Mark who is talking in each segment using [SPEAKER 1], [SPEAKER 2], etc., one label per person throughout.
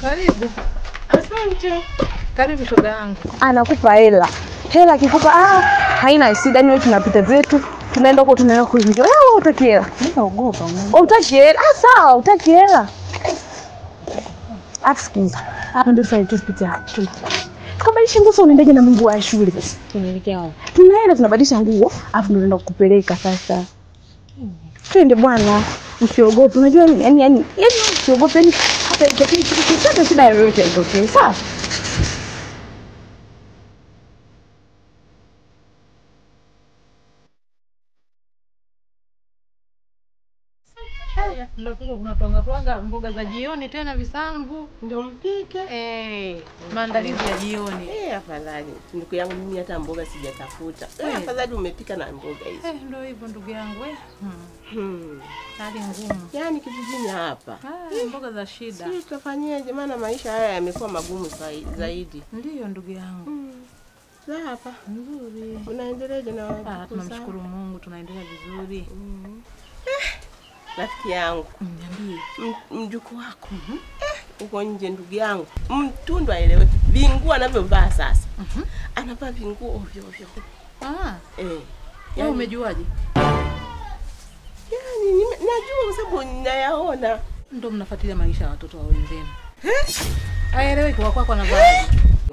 [SPEAKER 1] Karibu. Asante. Karibu shoga yangu.
[SPEAKER 2] Anakupa hela. Hela akikupa haina shida, ni wewe tunapita zetu. Tunaenda huko tunaenda kuenjoy. Wewe utaki hela?
[SPEAKER 1] Ninaogopa.
[SPEAKER 2] Utaki hela? Sawa, utaki hela. Afskiza. Hapa ndio sasa tupitia. Kama hishi nguo unaendaje na Mungu wa shule sasa?
[SPEAKER 1] Tunaelekea wapi?
[SPEAKER 2] Tunaenda tunabadilisha nguo, afu tunaenda kukupeleka sasa. Twende bwana. Usiogope. Unajua yani usiogope yani hata ikifika kitu chochote shida yoyote itokee. Sawa?
[SPEAKER 1] Ndio tunapanga mboga za jioni tena visangu
[SPEAKER 3] ndio mpike.
[SPEAKER 1] Maandalizi ya jioni.
[SPEAKER 3] Afadhali. Ndugu yangu mimi hata mboga sijatafuta. Afadhali umepika na mboga hizo.
[SPEAKER 1] Ndio hivyo ndugu yangu hali ngumu.
[SPEAKER 3] Yaani kijijini hapa.
[SPEAKER 1] Mboga za shida.
[SPEAKER 3] Si tutafanyaje maana maisha haya yamekuwa magumu zaidi.
[SPEAKER 1] Ndio ndugu yangu.
[SPEAKER 3] Za hapa nzuri. Unaendeleaje na wewe?
[SPEAKER 1] Tunamshukuru Mungu tunaendelea vizuri.
[SPEAKER 3] Rafiki yangu,
[SPEAKER 1] niambie
[SPEAKER 3] mjukuu wako uko nje ndugu yangu. Mtundu aelewe. Vinguo anavyovaa sasa. Anavaa vinguo ovyo ovyo.
[SPEAKER 1] Wewe umejuaje?
[SPEAKER 3] Yaani najua kwa sababu ninayaona.
[SPEAKER 1] Ndio mnafuatilia maisha ya watoto wa wenzenu. Aelewe kwa kwako anavaa.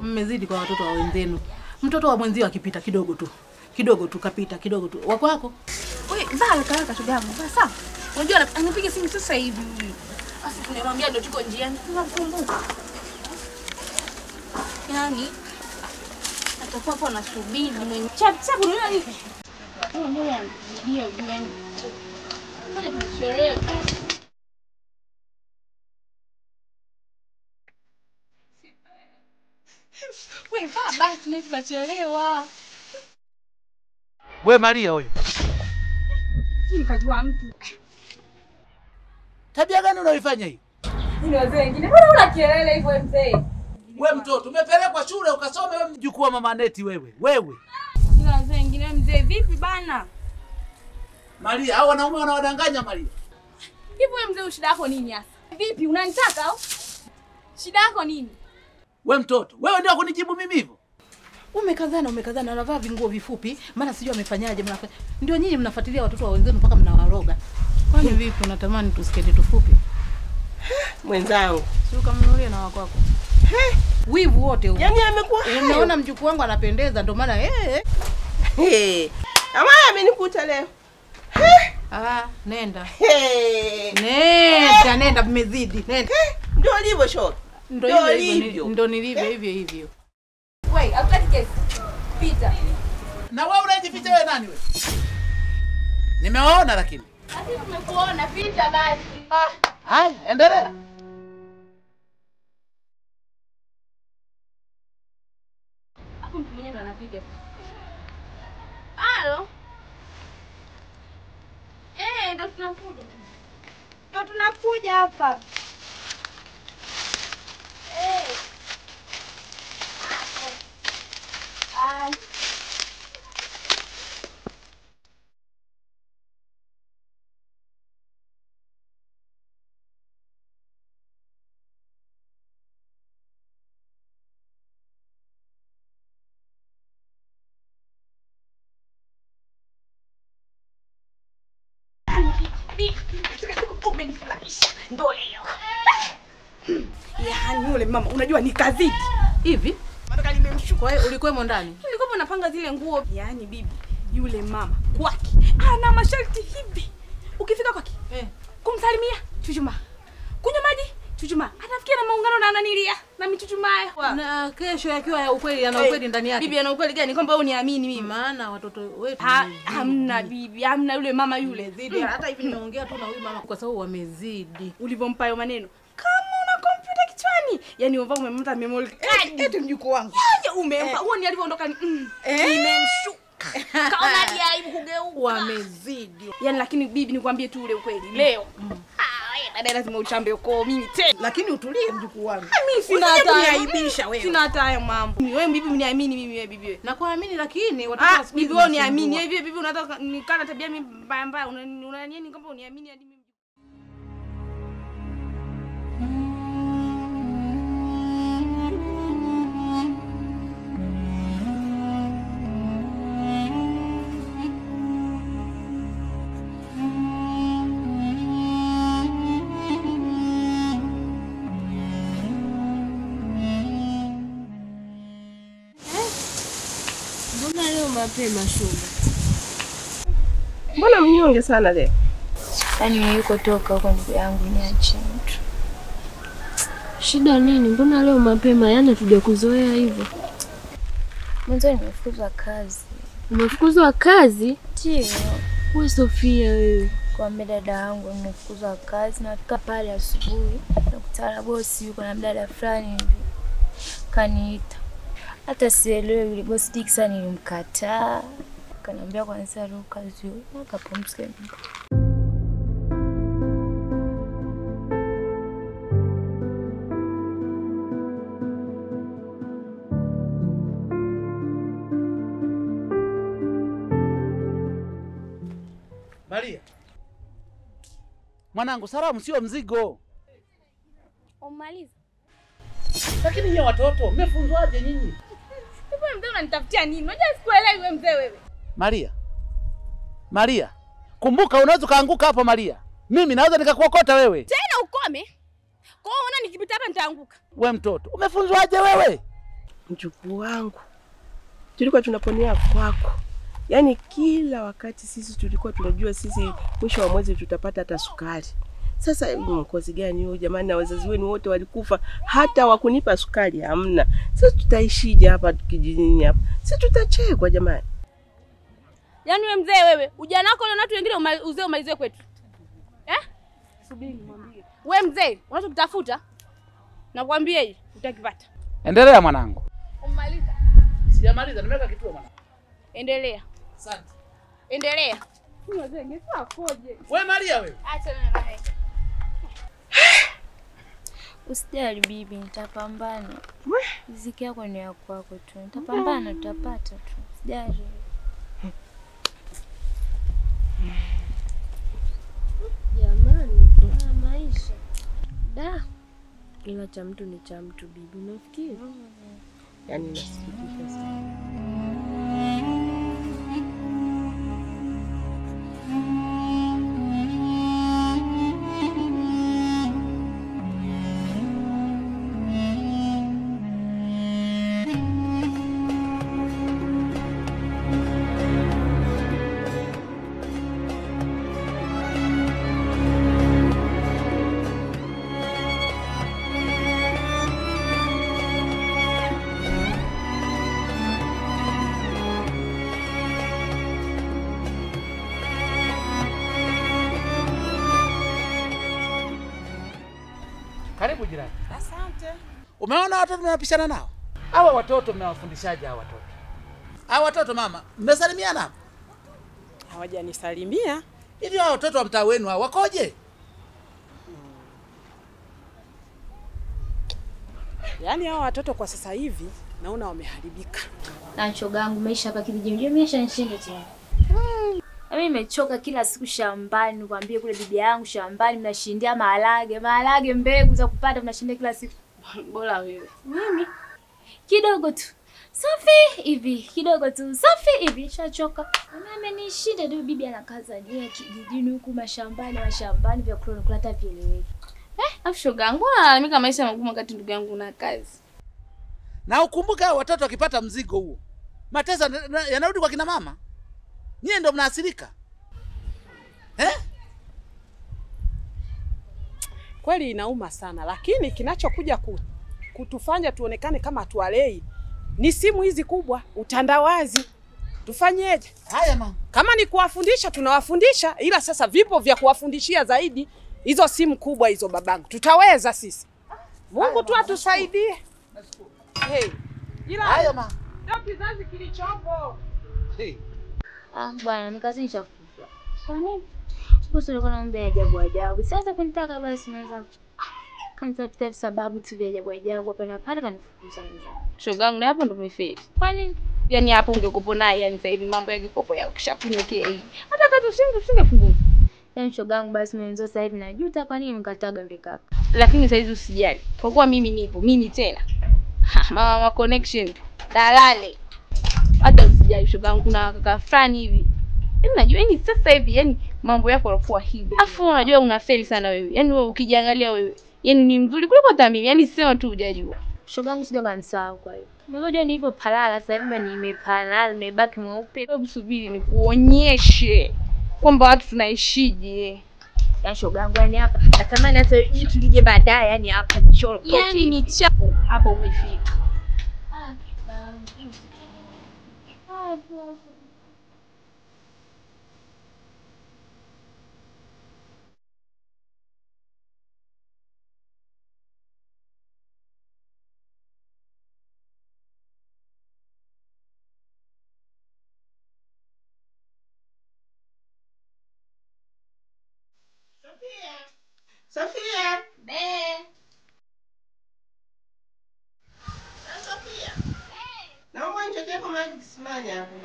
[SPEAKER 1] Mmezidi kwa watoto wa wenzenu. Mtoto wa mwenzio akipita kidogo tu kapita kidogo tu. Wa kwako?
[SPEAKER 4] Wewe vaa kaka shoga yangu. Sawa. Unajua anapiga simu sasa hivi. Basi tunamwambia ndio tuko njiani. Tunakumbuka. Yaani atakuwa hapo anasubiri mwenye chap unaona nini? Ndio ndio. Sherehe. Wewe vaa basi tunachelewa.
[SPEAKER 5] Wewe Maria huyo.
[SPEAKER 4] Nikajua mtu.
[SPEAKER 5] Tabia gani unaoifanya hii?
[SPEAKER 4] Ni wazee wengine. Mbona una kelele hivyo mzee?
[SPEAKER 5] Wewe mtoto, umepelekwa shule ukasome wewe mjukuu wa mama Neti wewe.
[SPEAKER 4] Ni wazee wengine mzee vipi bana?
[SPEAKER 5] Maria, hao wanaume wanawadanganya Maria.
[SPEAKER 4] Hivi wewe mzee shida yako nini hasa? Vipi unanitaka au? Shida yako nini?
[SPEAKER 5] Wewe mtoto, wewe ndio kunijibu mimi hivyo?
[SPEAKER 1] Umekazana anavaa vinguo vifupi, maana sijui amefanyaje mnafanya. Ndio nyinyi mnafuatilia watoto wa wenzenu mpaka mnawaroga. Kwani vipi unatamani tusiketi tufupi?
[SPEAKER 3] Mwenzangu,
[SPEAKER 1] sio kamnulie na wako wako. Wivu wote huo.
[SPEAKER 3] Yaani amekuwa
[SPEAKER 1] unaona mjukuu wangu anapendeza ndio maana
[SPEAKER 3] Ama amenikuta leo.
[SPEAKER 1] Nenda. Nenda mmezidi. Nenda.
[SPEAKER 3] Ndio alivyo shoga.
[SPEAKER 1] Ndio nilivyo hivyo.
[SPEAKER 4] Wewe, hakutaki kesi. Pita.
[SPEAKER 5] Na wewe unajificha wewe nani wewe? Nimewaona lakini.
[SPEAKER 4] Lakini tumekuona, pita basi.
[SPEAKER 5] Haya, endelea.
[SPEAKER 4] Hapo mtu mwenyewe ndo anapiga. Halo. Ndo tunakuja hapa.
[SPEAKER 2] Ndio leo. Yaani yule mama unajua ni kazidi.
[SPEAKER 1] Hivi?
[SPEAKER 2] Nataka nimemshuka.
[SPEAKER 1] Kwa hiyo ulikuwa ndani?
[SPEAKER 2] Nilikuwa napanga zile nguo. Yaani bibi, yule mama kwake ana masharti hivi. Ukifika kwake, kumsalimia, chuchuma. Kunywa maji, chuchuma. Anafikia na maungano na ananilia na michuchumaa.
[SPEAKER 1] Na kesho yakiwa ya ukweli ana ukweli ndani yake.
[SPEAKER 2] Bibi ana ukweli gani? Kwamba wewe uniamini mimi.
[SPEAKER 1] Maana watoto wetu
[SPEAKER 2] hamna bibi, hamna yule mama yule zidi.
[SPEAKER 1] Hata hivi nimeongea tu na huyu mama kwa sababu wamezidi.
[SPEAKER 2] Ulivompa hayo maneno. Kama una kompyuta kichwani. Yaani wewe umemta memory. Eti mjukuu wangu. Umempa. Huo ni alivyoondoka nimemshuka. Kaona aibu kugeuka.
[SPEAKER 1] Wamezidi.
[SPEAKER 2] Yaani lakini bibi nikwambie tu ule ukweli. Leo. Dada lazima uchambe uko mimi tena.
[SPEAKER 1] Lakini utulie mjukuu wangu.
[SPEAKER 2] Mimi sina hata
[SPEAKER 1] kuniaibisha wewe.
[SPEAKER 2] Sina hata hayo mambo. Wewe bibi mniamini mimi wewe bibi wewe.
[SPEAKER 1] Na kuamini lakini watoto
[SPEAKER 2] bibi wewe uniamini. Hivi bibi unataka nikana tabia mimi mbaya unaniamini kwamba uniamini hadi mimi.
[SPEAKER 6] Mbona leo mapema shoga?
[SPEAKER 3] Mbona mnyonge sana leo?
[SPEAKER 7] Yaani yuko toka huko ndugu yangu niache mtu.
[SPEAKER 6] Shida nini? Mbona leo mapema? Yaani hatujakuzoea hivyo.
[SPEAKER 7] Mwanzo nimefukuzwa kazi.
[SPEAKER 6] Umefukuzwa kazi?
[SPEAKER 7] Ndio.
[SPEAKER 6] Wewe Sofia wewe.
[SPEAKER 7] Kwa dada yangu nimefukuzwa kazi na fika pale asubuhi nakutana bosi yuko na mdada fulani hivi. Kaniita. Hata sielewi yule bosi Dickson nilimkataa. Kaniambia kwanza leo kazi hiyo akapumzika.
[SPEAKER 5] Maria. Mwanangu, salamu sio mzigo.
[SPEAKER 2] Umaliza.
[SPEAKER 5] Lakini nyinyi watoto, mmefunzwaje nyinyi?
[SPEAKER 2] Wewe mzee unanitafutia nini? Unajua sikuelewi wewe mzee wewe.
[SPEAKER 5] Maria. Maria. Kumbuka unaweza kaanguka hapo Maria. Mimi naweza nikakuokota wewe.
[SPEAKER 2] Tena ukome. Kwa hiyo unaona nikipita hapa nitaanguka.
[SPEAKER 5] Wewe mtoto, umefunzwaje wewe?
[SPEAKER 3] Mjukuu wangu. Tulikuwa tunaponea kwako. Yaani kila wakati sisi tulikuwa tunajua sisi mwisho wa mwezi tutapata hata sukari. Sasa mkosi gani huyo jamani, na wazazi wenu wote walikufa hata wakunipa sukari hamna. Sasa tutaishije hapa kijijini hapa? Sisi tutachekwa jamani.
[SPEAKER 2] Yaani wewe mzee wewe, ujana wako na watu wengine uzee umalizie kwetu. Subiri nimwambie. Wewe mzee, unachokitafuta? Nakwambia hii, utakipata.
[SPEAKER 5] Endelea mwanangu.
[SPEAKER 2] Umaliza.
[SPEAKER 5] Sijamaliza, nimeweka kituo mwanangu.
[SPEAKER 2] Endelea.
[SPEAKER 5] Asante.
[SPEAKER 2] Endelea. Mzee, ngesa koje?
[SPEAKER 5] Wewe Maria wewe.
[SPEAKER 2] Acha na naye.
[SPEAKER 7] Usijali bibi, nitapambana. Riziki yako ni ya kwako tu. Nitapambana, tutapata tu. Usijali.
[SPEAKER 6] Jamani, maisha. Da. Kila cha mtu ni cha mtu bibi, unafikiri?
[SPEAKER 3] Yaani nasikitika sana.
[SPEAKER 5] Karibu jirani.
[SPEAKER 3] Asante.
[SPEAKER 5] Umeona watoto mnapishana nao? Hawa watoto mmewafundishaje hawa watoto? Hawa watoto mama, mmesalimiana hapo?
[SPEAKER 8] Hawajanisalimia.
[SPEAKER 5] Hivi hawa watoto wa mtaa wenu hao wakoje?
[SPEAKER 8] Yaani hao watoto kwa sasa hivi naona wameharibika.
[SPEAKER 7] Na shogangu maisha hapa kijijini maisha nishinda tena. Mimi nimechoka kila siku shambani, nikwambie kule bibi yangu shambani mnashindia maharage mbegu za kupata mnashindia kila siku.
[SPEAKER 2] Bora wewe.
[SPEAKER 7] Mimi kidogo tu. Safi hivi, kidogo tu. Safi hivi, shachoka. Mama amenishinda ndio bibi anakaza nia kijijini huku mashambani vya kula hata vieleweki.
[SPEAKER 2] Afu shogangu, analalamika maisha magumu wakati ndugu yangu na kazi.
[SPEAKER 5] Na ukumbuke hao watoto wakipata mzigo huo. Mateso yanarudi kwa kina mama. Nyie ndio mnaathirika.
[SPEAKER 8] Kweli inauma sana, lakini kinachokuja kutufanya tuonekane kama tuwalei ni simu hizi kubwa, utandawazi. Tufanyeje?
[SPEAKER 5] Haya mama.
[SPEAKER 8] Kama ni kuwafundisha tunawafundisha, ila sasa vipo vya kuwafundishia zaidi. Hizo simu kubwa hizo babangu. Tutaweza sisi. Mungu tu atusaidie. Hey. Ila
[SPEAKER 5] haya mama.
[SPEAKER 8] Ndio kizazi kilichopo.
[SPEAKER 7] Bwana nikazi nishafukuzwa. Kwa nini? Bosi alikuwa ananiambia ajabu. Sasa kunitaka basi naweza kanitafuta sababu tu vya ajabu hapa pale kanifukuza nje.
[SPEAKER 2] Shogangu, na hapo ndo umefeli.
[SPEAKER 7] Kwa nini?
[SPEAKER 2] Yaani hapo ungekupo naye, yani sasa hivi mambo ya kikopo ya kishakunyekea hivi. Hata kama tusingefunguka.
[SPEAKER 7] Yaani shogangu basi mwenzo sasa hivi najuta kwa nini mkataga mbekaka.
[SPEAKER 2] Lakini sasa hizi usijali. Kwa kuwa mimi nipo, mimi tena. Mama connection. Dalale. Hata usijali shogangu, kuna kaka fulani hivi. Yaani unajua ni sasa hivi yani mambo yako yanakuwa hivi. Afu unajua unafeli sana wewe. Yaani wewe ukijiangalia wewe, yaani ni mzuri kuliko hata mimi. Yaani sema tu hujajua.
[SPEAKER 6] Shogangu sio kanisahau kwa hiyo. Ngoja nilipo palala sasa hivi nimepalala nimebaki mweupe.
[SPEAKER 2] Hebu subiri nikuonyeshe kwamba watu tunaishije.
[SPEAKER 6] Ya shogangu yani hapa. Natamani hata tuje baadaye yani hapa choro.
[SPEAKER 2] Yani ni chapo hapo umefika.
[SPEAKER 3] Sofia. Sofia. Naomba nichotee kwa maji kisimani hapo.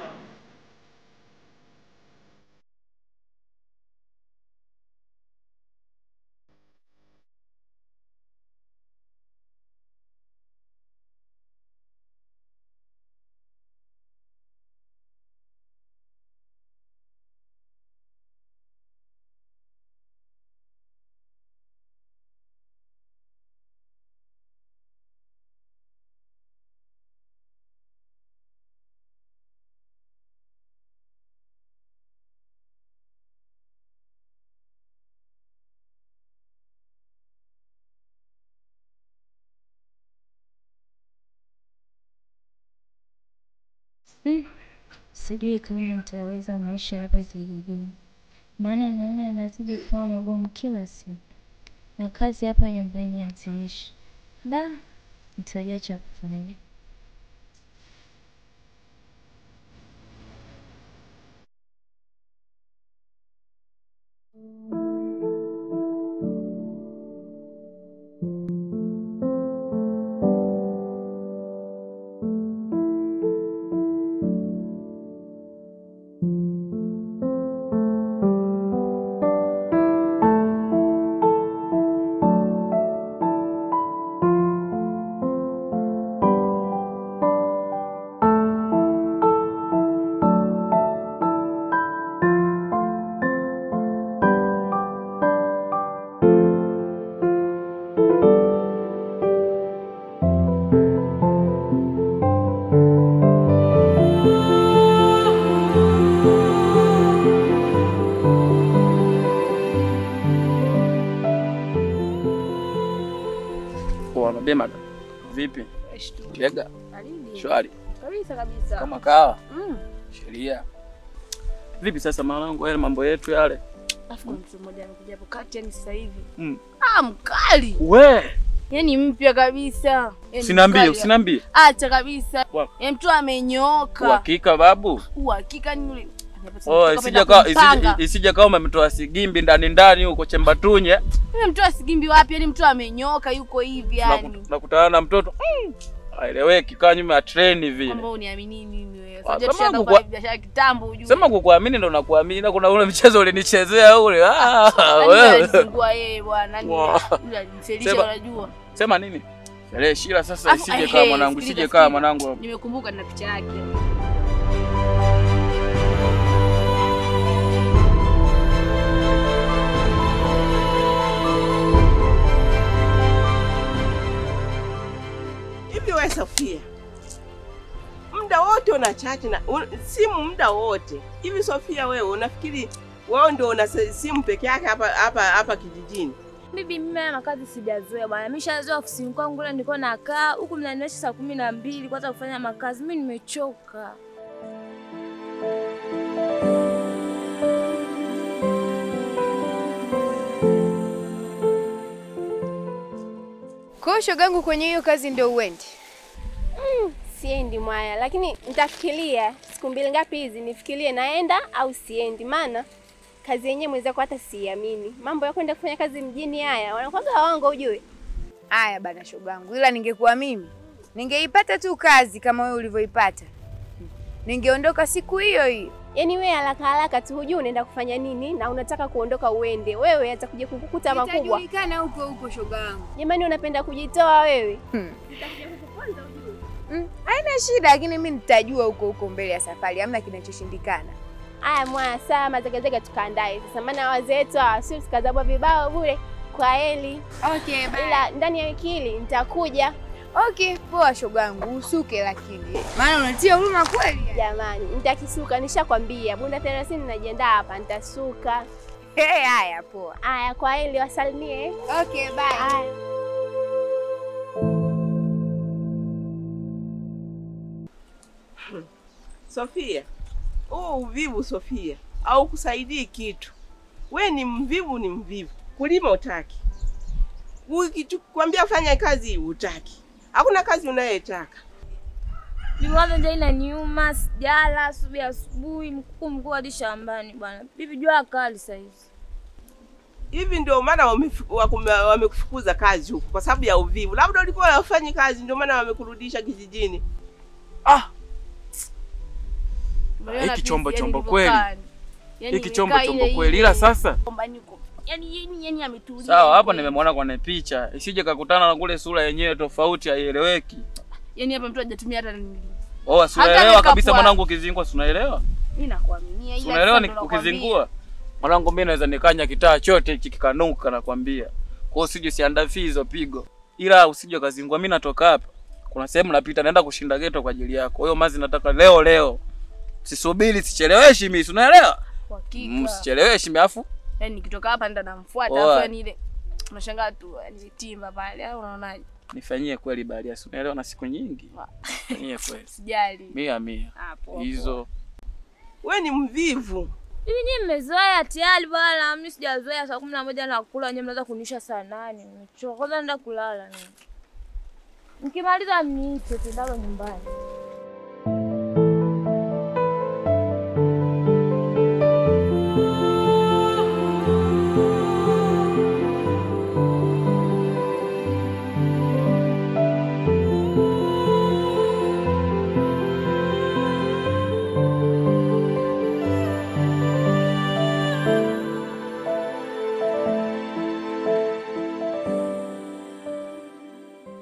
[SPEAKER 6] Sijui kama nitaweza maisha hapa kijijini. Maana naona nazidi kuwa magumu kila siku. Na kazi hapa nyumbani haziishi. Nitajua cha kufanya.
[SPEAKER 9] Bema vipi? Yega. Shwari.
[SPEAKER 2] Kabisa.
[SPEAKER 9] Kama kawa. Sheria. Vipi sasa mwanangu yale mambo yetu yale?
[SPEAKER 2] Afu mtu mmoja anakuja hapo kati yani sasa hivi.
[SPEAKER 9] Ah,
[SPEAKER 2] mkali.
[SPEAKER 9] We.
[SPEAKER 2] Yani mpya kabisa.
[SPEAKER 9] Usiniambie.
[SPEAKER 2] Acha kabisa. Yaani mtu amenyooka.
[SPEAKER 9] Uhakika babu?
[SPEAKER 2] Uhakika ni yule.
[SPEAKER 9] Isije kama umemtoa sigimbi ndani huko Chembatunye.
[SPEAKER 2] Yule mtu asigimbi wapi? Yani mtu amenyoka yuko hivi yani.
[SPEAKER 9] Nakutana na mtoto. Aeleweki kaa nyuma ya treni vile.
[SPEAKER 2] Kama uniamini mimi wewe. Sasa tushaanza kwa biashara kitambo ujue.
[SPEAKER 9] Sema kukuamini ndo nakuamini na kuna ule mchezo ulinichezea ule.
[SPEAKER 2] Wewe. Alizingua yeye bwana. Yule alinifelisha unajua.
[SPEAKER 9] Sema nini? Sale Shira sasa isije kama mwanangu, isije kama mwanangu.
[SPEAKER 2] Nimekumbuka na picha yake.
[SPEAKER 3] Wewe Sofia, muda wote una chat na simu muda wote. Hivi Sofia, wewe unafikiri wewe ndio una simu peke yake hapa kijijini?
[SPEAKER 6] Bibi, mimi na kazi sijazoea bwana. Nimeshazoea ofisini kwangu kule nilikuwa nakaa, huku mnaniacha saa 12 kwanza kufanya makazi. Mimi nimechoka.
[SPEAKER 10] Kwa shogangu kwenye hiyo kazi ndio uende?
[SPEAKER 7] Siendi mwaya, lakini nitafikiria siku mbili ngapi hizi nifikirie naenda au siendi, maana kazi yenyewe mwenzako hata siamini. Mambo ya kwenda kufanya kazi mjini haya wanakuwaga waongo ujue.
[SPEAKER 10] Haya bana shogangu, ila ningekuwa mimi ningeipata tu kazi kama wewe ulivyoipata. Ningeondoka siku hiyo hiyo.
[SPEAKER 7] Yaani wewe haraka tu hujui unaenda kufanya nini na unataka kuondoka uende. Wewe atakuja kukukuta makubwa.
[SPEAKER 10] Nitajulikana huko shogangu.
[SPEAKER 7] Jamani unapenda kujitoa wewe.
[SPEAKER 10] Nitakuja kukuponza ujue. Haina shida, lakini mimi nitajua huko mbele ya safari. Hamna kinachoshindikana.
[SPEAKER 7] Haya mwana, saa mazegazega tukaandae. Sasa maana wazee wetu sio tukazabwa vibao bure. Kwa heli.
[SPEAKER 10] Okay, bye.
[SPEAKER 7] Ila ndani ya wiki hili nitakuja
[SPEAKER 10] Okay, poa shogangu, usuke lakini. Maana unatia huruma kweli.
[SPEAKER 11] Jamani, nitakisuka nishakwambia. Bunda 30 najiandaa hapa nitasuka.
[SPEAKER 10] Haya poa.
[SPEAKER 11] Haya kwa hili wasalimie.
[SPEAKER 10] Okay, bye.
[SPEAKER 3] Sofia, uvivu Sofia, au kusaidii kitu. We ni mvivu, ni mvivu. Kulima utaki. Ukikwambia fanya kazi utaki. Hakuna kazi unayotaka.
[SPEAKER 7] Niwaza nje ina niuma, sijala, asubuhi mkuu hadi shambani bwana. Bibi jua kali sasa hivi.
[SPEAKER 3] Hivi ndio maana wamekufukuza kazi huko kwa sababu ya uvivu. Labda ulikuwa unafanya kazi ndio maana wamekurudisha kijijini.
[SPEAKER 9] Hiki chombo kweli. Hiki chombo kweli, ila sasa
[SPEAKER 7] yani ametulia.
[SPEAKER 9] sawa, hapa nimemwona kwenye picha. Isije kakutana na kule sura yenyewe tofauti haieleweki.
[SPEAKER 2] Yani hapa mtu hajatumia hata nini.
[SPEAKER 9] Unaelewa kabisa mwanangu ukizingua, unaelewa?
[SPEAKER 2] Mimi nakuaminia ila
[SPEAKER 9] unaelewa ni ukizingua. Mwanangu mimi naweza nikanya kitaa chote hiki kikanuka nakwambia. Kwa hiyo usije siandafi hizo pigo. Ila usije kazingua, mimi natoka hapa. Kuna sehemu napita naenda kushinda geto kwa ajili yako. Hiyo mazi nataka leo. Sisubiri, sicheleweshi mimi, unaelewa?
[SPEAKER 2] Hakika.
[SPEAKER 9] Sicheleweshi mimi afu.
[SPEAKER 2] Yaani nikitoka hapa ndo namfuata afu yani ile unashangaa tu ni timba pale au unaonaje?
[SPEAKER 9] Nifanyie kweli baharia, si unaelewa na siku nyingi. Nifanyie kweli.
[SPEAKER 2] Sijali.
[SPEAKER 9] 100. Hizo.
[SPEAKER 3] Wewe ni mvivu.
[SPEAKER 7] Hivi nyinyi mmezoea tayari bwana, mimi sijazoea saa 11 na kula, nyinyi mnaanza kunisha saa 8. Nimechoka, kwanza naenda kulala mimi. Nikimaliza niite tendalo nyumbani.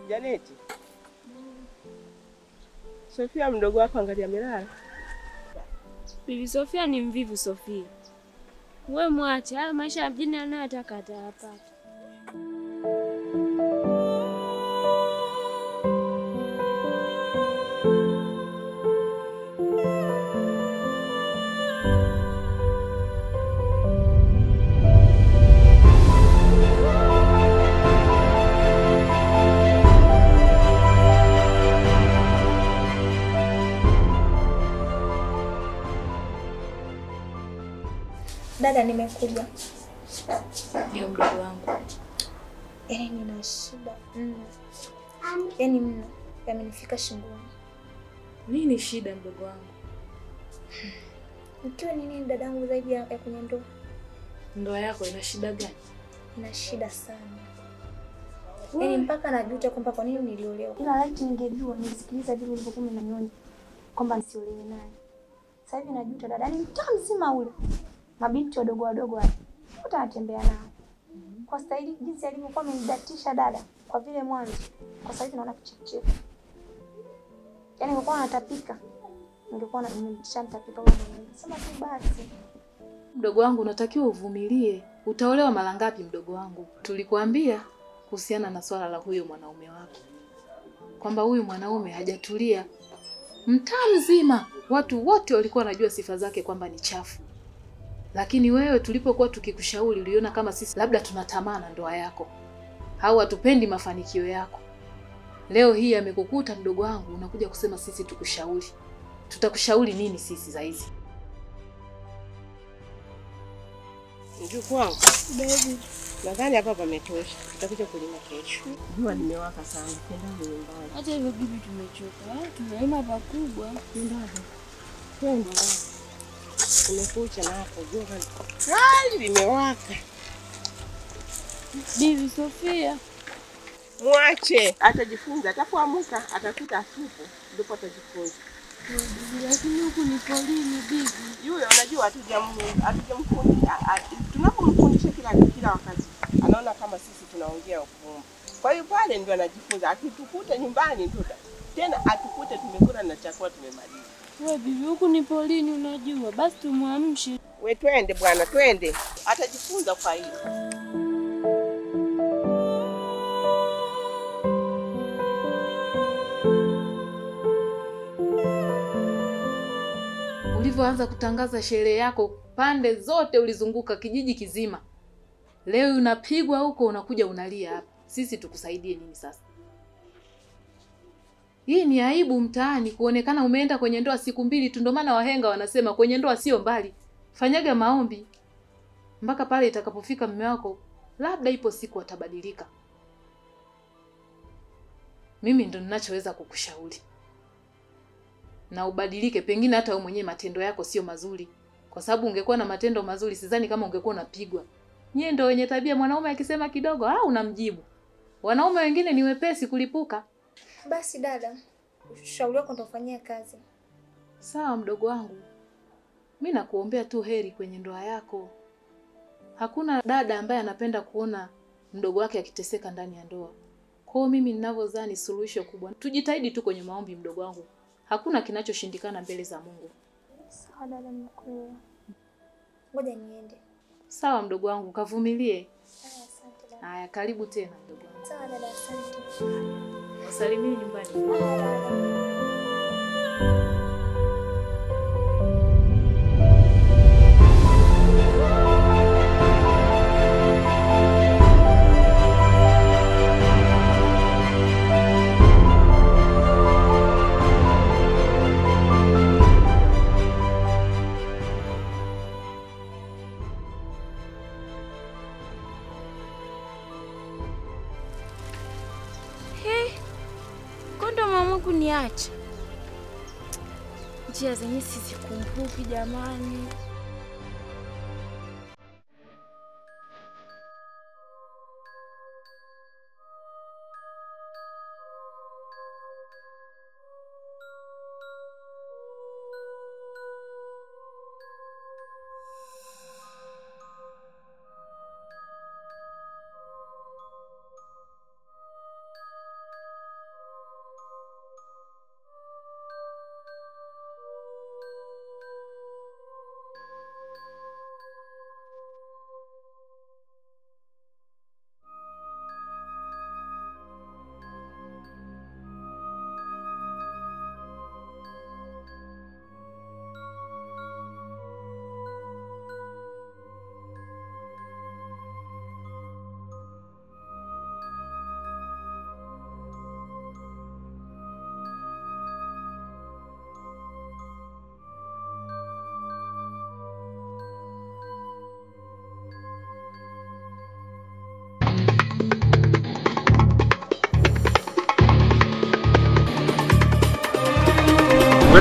[SPEAKER 3] Janeti. Sofia mdogo wako angalia amelala.
[SPEAKER 11] Bibi Sofia ni mvivu Sofia. Wewe mwache, haya maisha ya mjini anayotaka atayapata.
[SPEAKER 6] Dada, nimekuja.
[SPEAKER 2] Ndio mdogo wangu.
[SPEAKER 6] Yaani nina shida mno. Yaani mno. Yamenifika shingoni.
[SPEAKER 2] Nini shida mdogo wangu?
[SPEAKER 6] Ikiwa nini dadangu zaidi ya kwenye ndoa?
[SPEAKER 2] Ndoa yako ina shida gani?
[SPEAKER 6] Ina shida sana. Yaani mpaka najuta kwamba kwa nini niliolewa. Ila laiti ningejua nisikiliza vile nilivyokuwa ninanyonya kwamba nisiolewe naye. Sasa hivi najuta dada, ni mtaa mzima ule. Mabinti wadogo wale. Wote anatembea nao. Kwa staili jinsi alivyokuwa amenidatisha dada kwa vile mwanzo. Kwa sasa hivi naona kichefuchefu. Yaani nilikuwa natapika. Ningekuwa nimeshamtapika kwa mwenyewe. Sema tu basi.
[SPEAKER 2] Mdogo wangu unatakiwa uvumilie. Utaolewa mara ngapi mdogo wangu? Tulikuambia kuhusiana na swala la huyo mwanaume wako. Kwamba huyu mwanaume hajatulia. Mtaa mzima watu wote walikuwa wanajua sifa zake kwamba ni chafu. Lakini wewe tulipokuwa tukikushauri uliona kama sisi labda tunatamana ndoa yako. Au hatupendi mafanikio yako. Leo hii amekukuta mdogo wangu unakuja kusema sisi tukushauri. Tutakushauri nini sisi zaidi?
[SPEAKER 3] Mjukuu wangu.
[SPEAKER 11] Baby.
[SPEAKER 3] Nadhani hapa pametosha. Tutakuja kulima kesho. Jua limewaka sana. Twende nyumbani.
[SPEAKER 11] Hata hivyo bibi tumechoka. Tumelima pakubwa.
[SPEAKER 3] Twende. Kumekucha na hapo jua kali limewaka.
[SPEAKER 11] Bibi Sofia.
[SPEAKER 3] Mwache, atajifunza, atapoamuka, atakuta asupu, ndipo atajifunza.
[SPEAKER 11] Lakini huku ni polini bibi.
[SPEAKER 3] Yule unajua hatujamfundisha, tunapomfundisha kila wakati. Anaona kama sisi tunaongea ufumu. Kwa hiyo pale ndio anajifunza, akitukuta nyumbani ndio tena atukute tumekula na chakula tumemaliza.
[SPEAKER 11] Wewe bibi huku ni polini unajua, basi tumwamshe.
[SPEAKER 3] We twende bwana, twende. Atajifunza kwa hiyo.
[SPEAKER 1] Ulivyoanza kutangaza sherehe yako, pande zote ulizunguka kijiji kizima. Leo unapigwa huko, unakuja unalia hapa. Sisi tukusaidie nini sasa? Hii ni aibu mtaani kuonekana umeenda kwenye ndoa siku 2 tu. Ndio maana wahenga wanasema kwenye ndoa sio mbali. Fanyaga maombi mpaka pale itakapofika mume wako, labda ipo siku atabadilika. Mimi ndo ninachoweza kukushauri. Na ubadilike, pengine hata wewe mwenyewe matendo yako sio mazuri. Kwa sababu ungekuwa na matendo mazuri, sidhani kama ungekuwa unapigwa. Nyie ndio wenye tabia, mwanaume akisema kidogo unamjibu. Wanaume wengine ni wepesi kulipuka.
[SPEAKER 12] Basi dada, ushauri wako nitafanyia kazi.
[SPEAKER 1] Sawa mdogo wangu. Mimi nakuombea tu heri kwenye ndoa yako. Hakuna dada ambaye anapenda kuona mdogo wake akiteseka ndani ya ndoa. Kwa hiyo mimi ninavyozani suluhisho kubwa, tujitahidi tu kwenye maombi mdogo wangu. Hakuna kinachoshindikana mbele za Mungu.
[SPEAKER 12] Sawa dada, nimekuelewa. Ngoja niende.
[SPEAKER 1] Sawa mdogo wangu, kavumilie.
[SPEAKER 12] Asante dada.
[SPEAKER 1] Haya, karibu tena mdogo wangu.
[SPEAKER 12] Sawa dada, asante.
[SPEAKER 1] Salimini nyumbani.
[SPEAKER 7] Kuniacha. Njia zenye sizikumbuki jamani.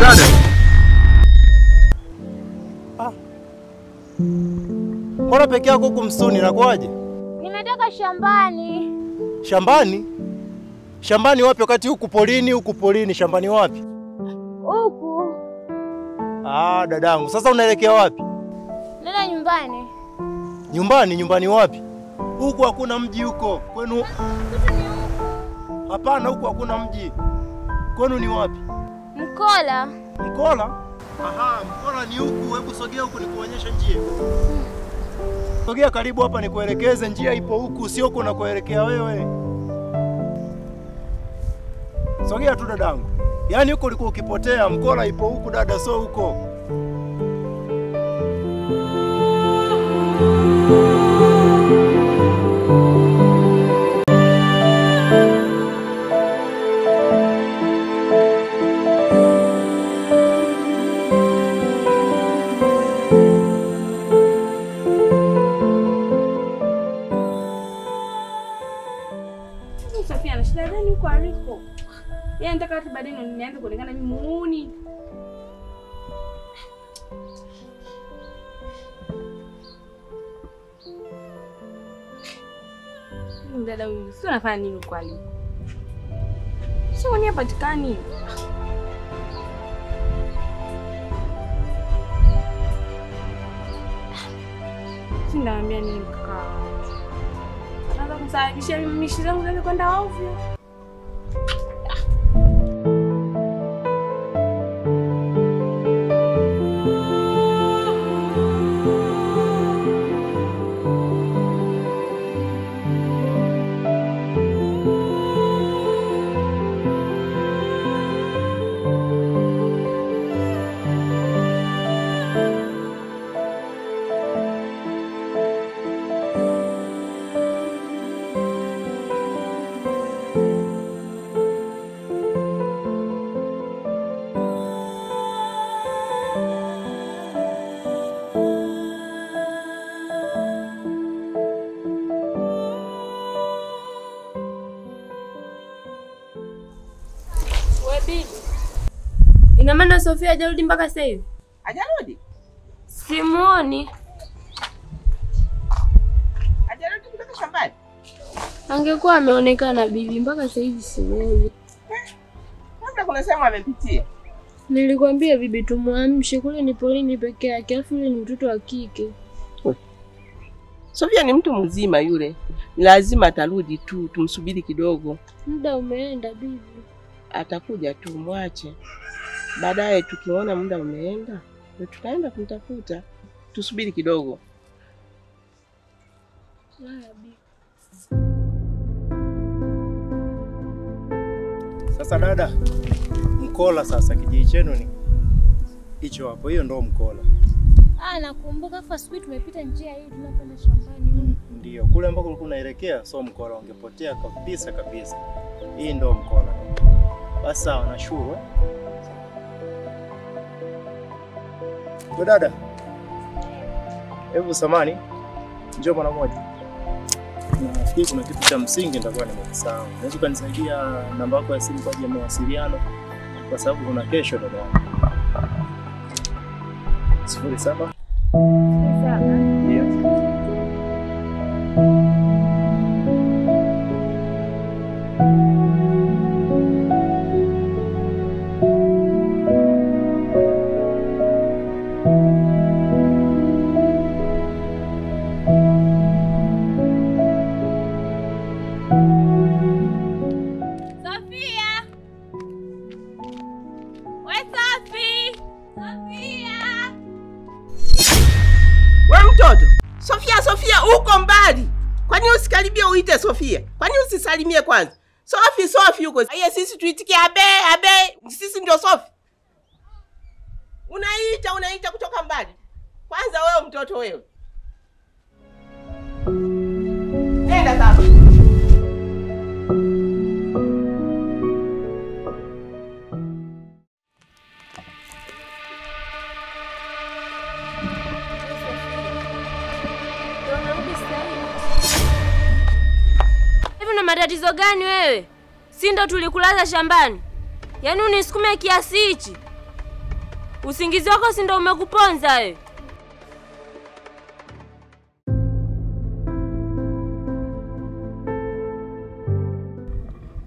[SPEAKER 13] Dada. Mbona peke yako huku msituni inakuaje?
[SPEAKER 7] Nimetoka shambani.
[SPEAKER 13] Shambani? Shambani wapi wakati huku polini, shambani wapi?
[SPEAKER 7] Huku.
[SPEAKER 13] Dadangu, sasa unaelekea wapi?
[SPEAKER 7] Nenda nyumbani.
[SPEAKER 13] Nyumbani wapi? Huku hakuna mji huko. Kwenu? Hapana, huku hakuna mji. Kwenu ni wapi?
[SPEAKER 7] Mkola.
[SPEAKER 13] Mkola? Mkola ni huku. Hebu sogea huku nikuonyeshe njia. Sogea karibu hapa nikuelekeze, njia ipo huku, sio huko unakoelekea wewe. Sogea tu dadangu. Yaani huko ulikuwa ukipotea, Mkola ipo huku dada, sio huko.
[SPEAKER 2] Sofia na shida gani huko aliko? Yeye anataka hata baadaye nianze kuonekana mimi muuni. Dada huyu sio anafanya nini huko aliko? Sio ni hapatikani. Sinaambia nini kaka? Anaanza kusababisha mimi mishi zangu zianze kwenda ovyo.
[SPEAKER 11] Ina maana Sofia hajarudi mpaka sasa hivi?
[SPEAKER 3] Hajarudi?
[SPEAKER 11] Simuoni.
[SPEAKER 3] Hajarudi kutoka shambani?
[SPEAKER 11] Angekuwa ameonekana bibi, mpaka sasa hivi simuoni.
[SPEAKER 3] Labda kuna sehemu amepitia.
[SPEAKER 11] Nilikwambia bibi tumuamshe, kule ni polini peke yake, alafu yule ni mtoto wa kike.
[SPEAKER 3] Sofia ni mtu mzima yule. Lazima atarudi tu, tumsubiri kidogo.
[SPEAKER 11] Muda umeenda bibi.
[SPEAKER 3] Atakuja tu, mwache. Baadaye tukiona muda umeenda, tutaenda kumtafuta. Tusubiri kidogo.
[SPEAKER 11] Haya bibi.
[SPEAKER 13] Sasa dada, mkola sasa kijiji chenu ni hicho hapo, hiyo ndo mkola.
[SPEAKER 6] Nakumbuka kwa asubuhi tumepita njia hii tunakwenda shambani.
[SPEAKER 13] Ndio, kule ambako ulikuwa unaelekea so mkola, ungepotea kabisa kabisa. Hii ndo mkola. Basi sawa, nashukuru. Kwa dada, hebu samani, njoo mara moja. Nafikiri kuna kitu cha msingi nitakuwa nimekisahau. Unaweza kunisaidia namba yako ya simu kwa ajili ya mawasiliano, kwa sababu kuna kesho dada yangu. 07 Ndio.
[SPEAKER 3] Sofia uko mbali. Kwani usikaribie uite Sofia? Kwani usisalimie kwanza? Sofi uko. Aya sisi tuitikie abe. Sisi ndio Sofi. Unaita kutoka mbali. Kwanza wewe mtoto wewe. Nenda baba.
[SPEAKER 11] Una matatizo gani wewe? Si ndo tulikulaza shambani? Yaani unisukume kiasi hichi? Usingizi wako si ndo umekuponza wewe?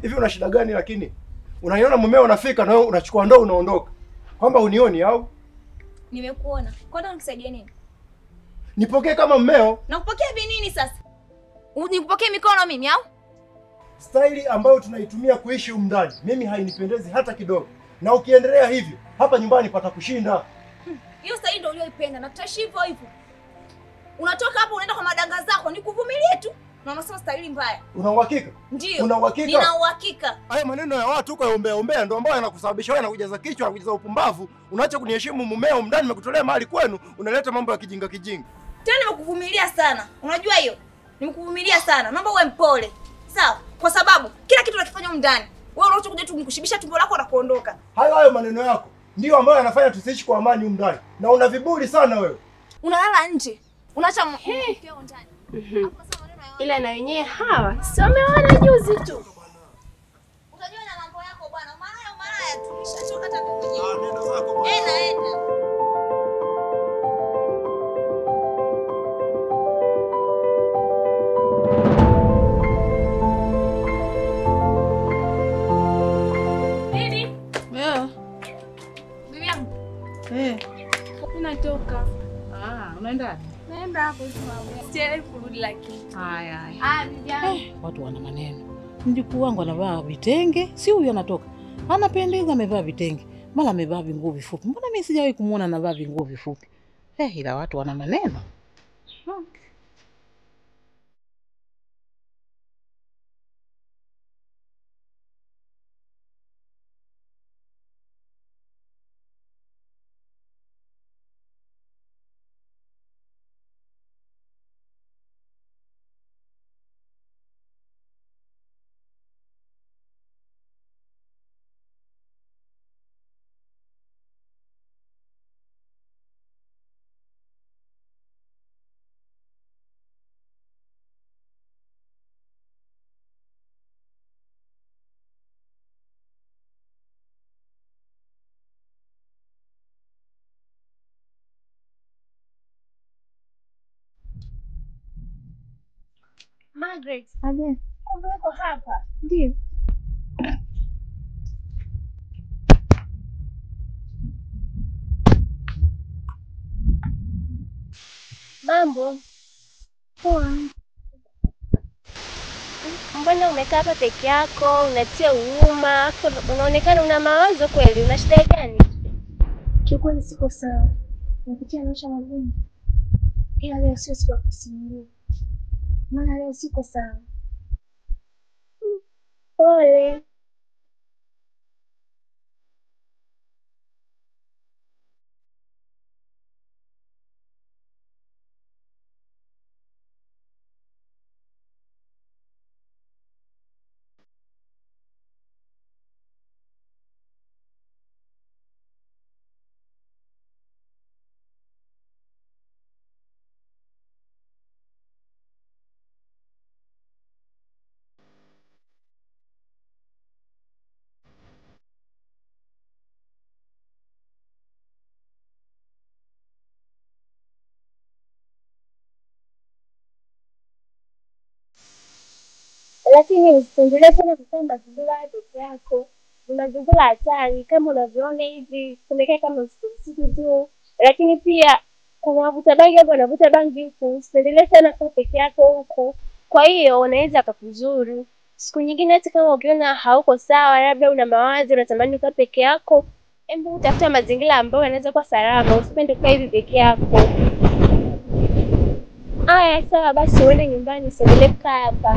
[SPEAKER 13] Hivi una shida gani lakini? Unaiona mumeo unafika na wewe unachukua ndoo unaondoka. Kwamba unioni au?
[SPEAKER 12] Nimekuona. Kwani unisaidie nini?
[SPEAKER 13] Nipokee kama mmeo.
[SPEAKER 12] Na kupokea hivi nini sasa? Unikupokee mikono mimi au?
[SPEAKER 13] Staili ambayo tunaitumia kuishi umndani mimi hainipendezi hata kidogo. Na ukiendelea hivyo hapa nyumbani patakushinda.
[SPEAKER 12] Hiyo staili ndio uliyoipenda na tutaishi hivyo hivyo. Unatoka hapo unaenda kwa madanga zako, nikuvumilie tu. Na unasema staili mbaya.
[SPEAKER 13] Una uhakika?
[SPEAKER 12] Ndio.
[SPEAKER 13] Una uhakika?
[SPEAKER 12] Nina uhakika.
[SPEAKER 13] Haya maneno ya watu huko ombea ndio ambayo yanakusababisha wewe na kujaza kichwa na kujaza upumbavu. Unaacha kuniheshimu mumeo mndani, nimekutolea mahali kwenu, unaleta mambo ya kijinga.
[SPEAKER 12] Tena nimekuvumilia sana. Unajua hiyo? Nimekuvumilia sana. Naomba uwe mpole. Sawa? Kwa sababu kila kitu unakifanya ndani. Wewe unacho kuja tu kushibisha tumbo lako na kuondoka.
[SPEAKER 13] Hayo maneno yako ndio ambayo yanafanya tusiishi kwa amani ndani. Na una viburi sana wewe.
[SPEAKER 12] Unalala nje. Unaacha mkeo ndani.
[SPEAKER 11] Ila na wenyewe hawa si wameona juzi tu.
[SPEAKER 12] Utajua na mambo yako bwana. Umalaya tu. Nishachoka hata mwenyewe. Nenda zako bwana. Enda.
[SPEAKER 11] Ninatoka.
[SPEAKER 1] Unaenda?
[SPEAKER 11] Naenda hapo tu au. Sielewi kurudi lakini.
[SPEAKER 1] Haya.
[SPEAKER 11] Bibi yangu.
[SPEAKER 1] Watu wana maneno. Mjukuu wangu anavaa vitenge, si huyo anatoka. Anapendeza amevaa vitenge. Mara amevaa vinguo vifupi. Mbona mimi sijawahi kumuona anavaa vinguo vifupi? Ila watu wana maneno.
[SPEAKER 6] Margaret. Aje. Uko hapa? Ndio. Mambo. Poa. Mbona umekaa hapa peke yako? Unatia huruma, unaonekana una mawazo kweli. Una shida gani? Kiukweli siko sawa. Napitia maisha magumu. Ila leo sio siku ya kusimulia. Maana leo siko sawa. Pole. Lakini usiendelee sana kusema mazingira peke yako. Mazingira hatari kama unavyoona hivi, tumekaa kama usiku tu. Lakini pia kama unavuta bangi hapo, unavuta bangi huko, usiendelee sana kwa peke yako huko. Kwa hiyo unaweza kukuzuru. Siku nyingine hata kama ukiona hauko sawa, labda una mawazo unatamani kukaa peke yako, hebu utafuta mazingira ambayo yanaweza kuwa salama, usipende kukaa hivi peke yako. Aya, sawa basi uende nyumbani, usiendelee kukaa hapa.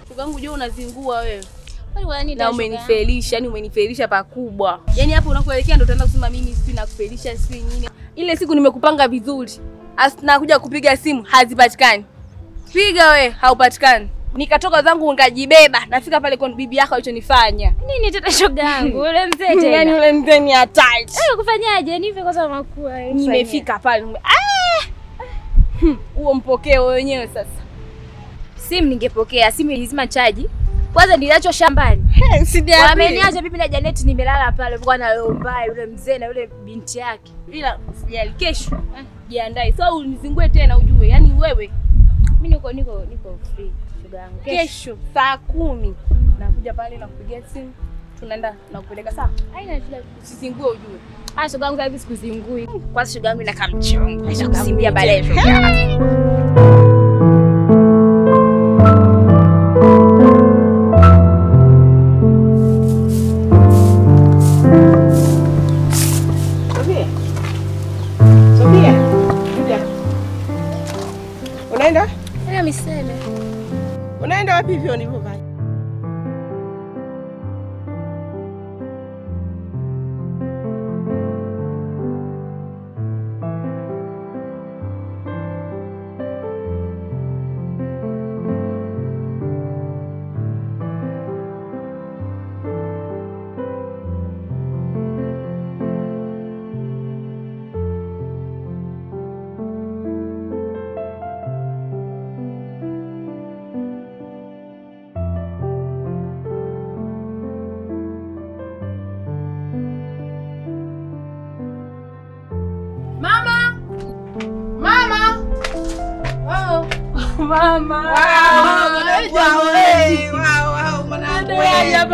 [SPEAKER 2] Shogangu jua unazingua wewe. Na umenifelisha, yani umenifelisha pakubwa. Yani hapo unakoelekea ndo utaanza kusema mimi si nakufelisha si nini. Ile siku nimekupanga vizuri. Nakuja kupiga simu hazipatikani. Piga we haupatikani. Nikatoka zangu ngajibeba, nafika pale kwa bibi yako alichonifanya.
[SPEAKER 6] Nini tata shogangu? Ule mzee tena.
[SPEAKER 2] Yani ule mzee ni hatari.
[SPEAKER 6] Kufanyaje? Nipe kwanza makua.
[SPEAKER 2] Nimefika pale. Huo mpokeo wenyewe sasa.
[SPEAKER 12] Simu ningepokea, simu ilizima chaji. Kwanza niliacho shambani. Wameniacha bibi na Janet nimelala pale kwa na leo mbaya yule mzee na yule binti yake.
[SPEAKER 2] Ila usijali kesho. Jiandae. So unizingue tena ujue. Yaani wewe
[SPEAKER 12] mimi niko free shogangu.
[SPEAKER 2] Kesho saa 10 nakuja pale na kupigia simu. Tunaenda na kupeleka sawa?
[SPEAKER 12] Haina shida.
[SPEAKER 2] Usizingue ujue.
[SPEAKER 12] Shogangu hivi sikuzingui. Kwa shogangu inakaa mchongo. Acha kusimbia baadaye shogangu.
[SPEAKER 3] Unaenda?
[SPEAKER 12] Ila miseme.
[SPEAKER 3] Unaenda wapi hivyo nilivyokaa?
[SPEAKER 2] Mama.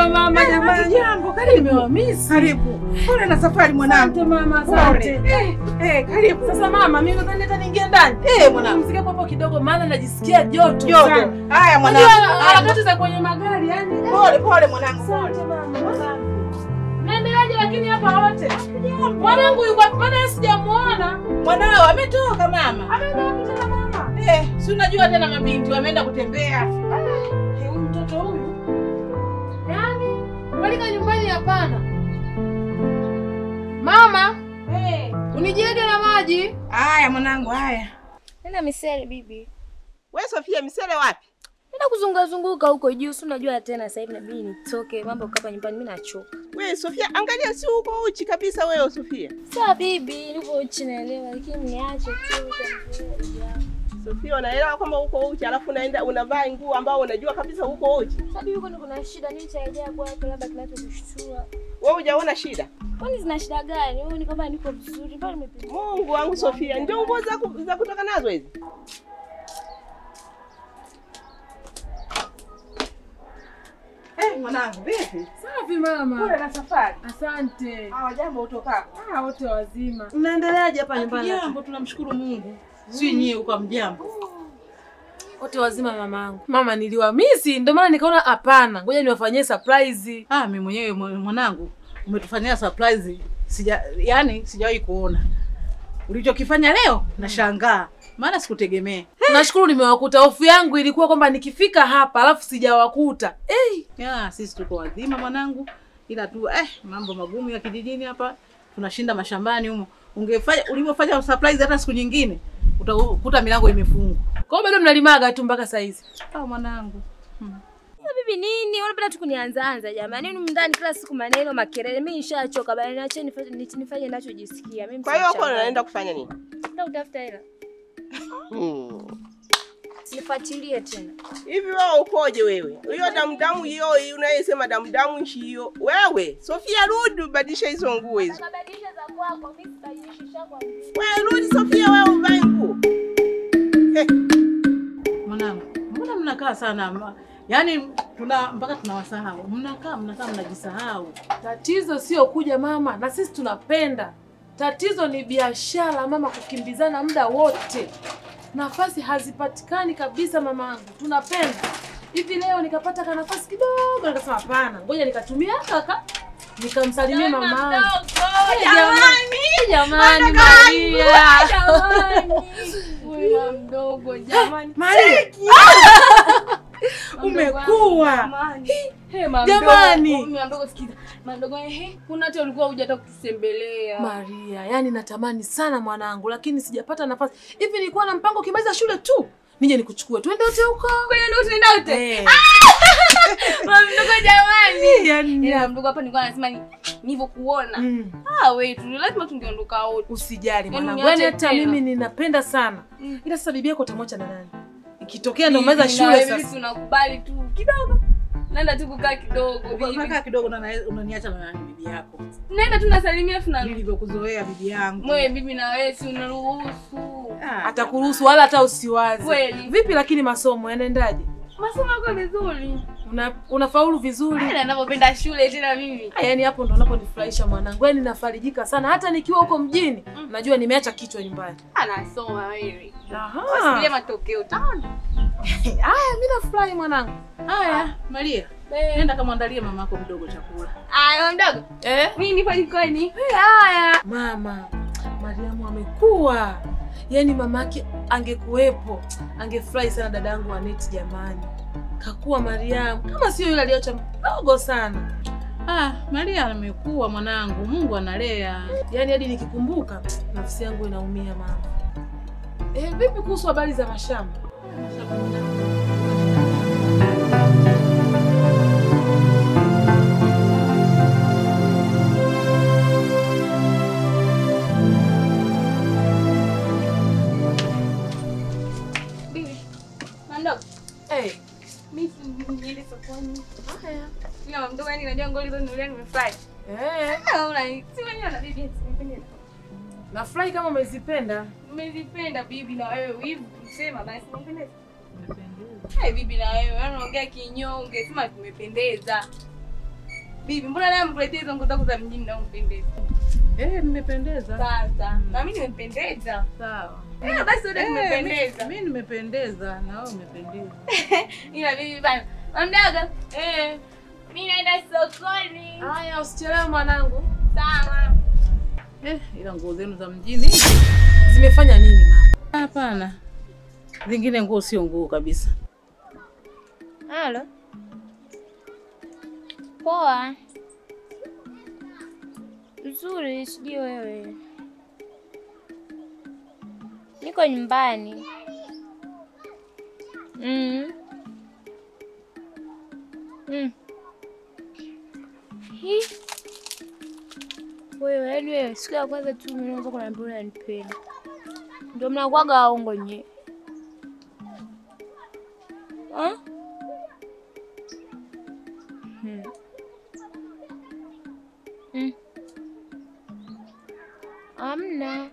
[SPEAKER 2] Mama jamani.
[SPEAKER 3] Jambo, karibu. Nimewamiss. Karibu. Pole na safari mwanangu.
[SPEAKER 2] Asante mama, asante.
[SPEAKER 3] Karibu.
[SPEAKER 2] Sasa mama, mimi nadhani hata niingie ndani.
[SPEAKER 3] Mwanangu.
[SPEAKER 2] Msike hapo kidogo maana najisikia joto.
[SPEAKER 3] Haya mwanangu.
[SPEAKER 2] Harakati za kwenye magari yani.
[SPEAKER 3] Pole mwanangu.
[SPEAKER 2] Asante mama. Naendeleaje lakini hapa wote? Mwanangu yuko wapi? Maana sijamuona.
[SPEAKER 3] Mwanao ametoka mama.
[SPEAKER 2] Ameenda wapi tena mama?
[SPEAKER 3] Si unajua tena mabinti wameenda kutembea.
[SPEAKER 2] Huyu mtoto huyu. Yaani, walika nyumbani hapana. Mama, unijiege na maji.
[SPEAKER 3] Haya mwanangu, haya.
[SPEAKER 12] Nenda misele bibi.
[SPEAKER 3] Wewe Sofia, misele wapi?
[SPEAKER 7] Nenda kuzunguka huko juu, si unajua tena sasa hivi inabidi nitoke, mambo kapa nyumbani mimi nachoka.
[SPEAKER 3] Wewe Sofia, angalia si uko uchi kabisa wewe Sofia.
[SPEAKER 7] Sawa bibi, niko uchi naelewa, lakini niache tu.
[SPEAKER 3] Sofia, unaelewa kwamba uko uchi alafu unaenda unavaa nguo ambao unajua kabisa uko uchi.
[SPEAKER 7] Sasa bibi, kuna shida nini cha ajabu hapo labda kinachokushtua?
[SPEAKER 3] Wewe hujaona shida?
[SPEAKER 7] Kwani zina shida gani? Wewe ni kama niko vizuri, bali nimepiga.
[SPEAKER 3] Mungu wangu Sofia, ndio nguo za kutoka nazo hizi.
[SPEAKER 8] Mwanangu, vipi?
[SPEAKER 2] Safi mama.
[SPEAKER 8] Pole na safari.
[SPEAKER 2] Asante.
[SPEAKER 8] Jambo utokako?
[SPEAKER 2] Wote wazima.
[SPEAKER 8] Mnaendeleaje hapa nyumbani? Jambo, tunamshukuru Mungu. Si nyie uko mjambo?
[SPEAKER 2] Wote wazima mamangu. Mama, niliwamisi ndio maana nikaona hapana, ngoja niwafanyie surprise.
[SPEAKER 8] Mimi mwenyewe mwanangu, umetufanyia surprise. Sijawahi kuona. Ulichokifanya leo nashangaa. Maana sikutegemea.
[SPEAKER 2] Nashukuru nimewakuta. Hofu yangu ilikuwa kwamba nikifika hapa alafu sijawakuta.
[SPEAKER 8] Sisi tuko wazima mwanangu. Ila tu mambo magumu ya kijijini hapa. Tunashinda mashambani humo. Ulivyofanya surprise hata siku nyingine utakuta milango imefungwa.
[SPEAKER 2] Kwa hiyo bado mnalimaga tu mpaka saa hizi.
[SPEAKER 8] Mwanangu.
[SPEAKER 7] Sasa bibi nini? Unapenda tu kunianza jamani. Nini ndani kila siku maneno makelele. Mimi nishachoka bali niache nifanye ninachojisikia. Mimi
[SPEAKER 3] Kwa hiyo hapo unaenda kufanya nini?
[SPEAKER 7] Nenda utafuta hela. Nifuatilie tena.
[SPEAKER 3] Hivi wewe ukoje wewe? Hiyo damu hiyo unayesema damu hiyo. Wewe, Sofia rudi badilisha hizo nguo hizo.
[SPEAKER 7] Badilisha za kwako, mimi sibadilisha kwa mimi.
[SPEAKER 3] Wewe rudi Sofia, wewe uvae nguo.
[SPEAKER 8] Mwanangu, mbona mnakaa sana? Mpaka tunawasahau. Mnakaa mnajisahau.
[SPEAKER 2] Tatizo sio kuja mama, na sisi tunapenda. Tatizo ni biashara mama, kukimbizana muda wote. Nafasi hazipatikani kabisa mamangu. Tunapenda. Hivi leo nikapata nafasi kidogo nikasema hapana. Ngoja nikatumia kaka. Nikamsalimia mamangu. Jamani Maria. Wewe mdogo jamani.
[SPEAKER 8] Maria. Umekuwa.
[SPEAKER 2] Jamani.
[SPEAKER 11] Mdogo sikiza. Mdogo kuna hata ulikuwa hujataka kutembelea.
[SPEAKER 2] Maria, natamani sana mwanangu lakini sijapata nafasi. Hivi nilikuwa na mpango kimaliza shule tu nije nikuchukue. Twende wote huko.
[SPEAKER 11] Twende wote. Mdogo jamani. Mdogo hapa nilikuwa nasema nilivyokuona. Wewe tu lazima tungeondoka wote.
[SPEAKER 2] Usijali mwanangu. Hata mimi ninapenda sana. Ila sasa bibi yako utamwacha na nani? Ikitokea ndio umaliza shule sasa.
[SPEAKER 11] Mimi tunakubali tu kidogo. Nenda tu kukaa kidogo bibi.
[SPEAKER 8] Unakaa kidogo na unaniacha na bibi yako.
[SPEAKER 11] Nenda tunasalimia
[SPEAKER 8] nilivyokuzoea bibi yangu.
[SPEAKER 11] Mwe bibi na wewe si unaruhusu.
[SPEAKER 2] Atakuruhusu wala hata usiwaze.
[SPEAKER 11] Kweli.
[SPEAKER 2] Vipi lakini masomo yanaendaje?
[SPEAKER 11] Masomo yako vizuri.
[SPEAKER 2] Unafaulu vizuri.
[SPEAKER 11] Ninapopenda shule tena mimi.
[SPEAKER 2] Yaani hapo ndo unaponifurahisha mwanangu. Yaani nafarijika sana hata nikiwa huko mjini. Najua nimeacha kichwa nyumbani.
[SPEAKER 11] Anasoma wewe.
[SPEAKER 2] Usikie
[SPEAKER 11] matokeo taona.
[SPEAKER 2] Mimi nafurahi mwanangu.
[SPEAKER 8] Maria. Nenda kamwandalie mamako mdogo chakula.
[SPEAKER 11] Mdogo? Mimi nipo jikoni.
[SPEAKER 2] Mama, Mariamu amekuwa. Yaani mamake angekuwepo, angefurahi sana dadangu Aneti jamani. Kakuwa Mariamu. Kama sio yule aliyoacha mdogo sana.
[SPEAKER 8] Maria amekuwa mwanangu. Mungu analea.
[SPEAKER 2] Yaani hadi nikikumbuka nafsi yangu inaumia mama. Vipi kuhusu habari za mashamba?
[SPEAKER 11] Mimi niende sokoni. Ila mdogo najua ngoli hizo nilia nimefurahi. Si mwenyewe na bibi nimependa.
[SPEAKER 2] Nafurahi kama umezipenda.
[SPEAKER 11] Umezipenda bibi na wewe hivi kusema basi umependeza. Umependeza. Bibi na wewe unaongea kinyonge, sema tumependeza. Bibi mbona leo mkuletea hizo nguo zako za mjini na umpendeza?
[SPEAKER 8] Nimependeza.
[SPEAKER 11] Sasa. Na mimi nimependeza.
[SPEAKER 8] Sawa.
[SPEAKER 11] Basi wote tumependeza.
[SPEAKER 8] Mimi nimependeza na wewe umependeza.
[SPEAKER 11] Ila bibi bana. Mdogo. Mimi naenda sokoni.
[SPEAKER 2] Haya usichelewe mwanangu.
[SPEAKER 11] Sawa.
[SPEAKER 8] Ila nguo zenu za mjini
[SPEAKER 2] zimefanya nini mama?
[SPEAKER 8] Hapana. Zingine nguo sio nguo kabisa.
[SPEAKER 7] Halo. Poa. Nzuri, sijui wewe. Niko nyumbani. Hii. Wewe, yaani wewe siku ya kwanza tu mnaanza kuniambia unanipenda. Ndio mnakuwaga waongo nyewe. Amna.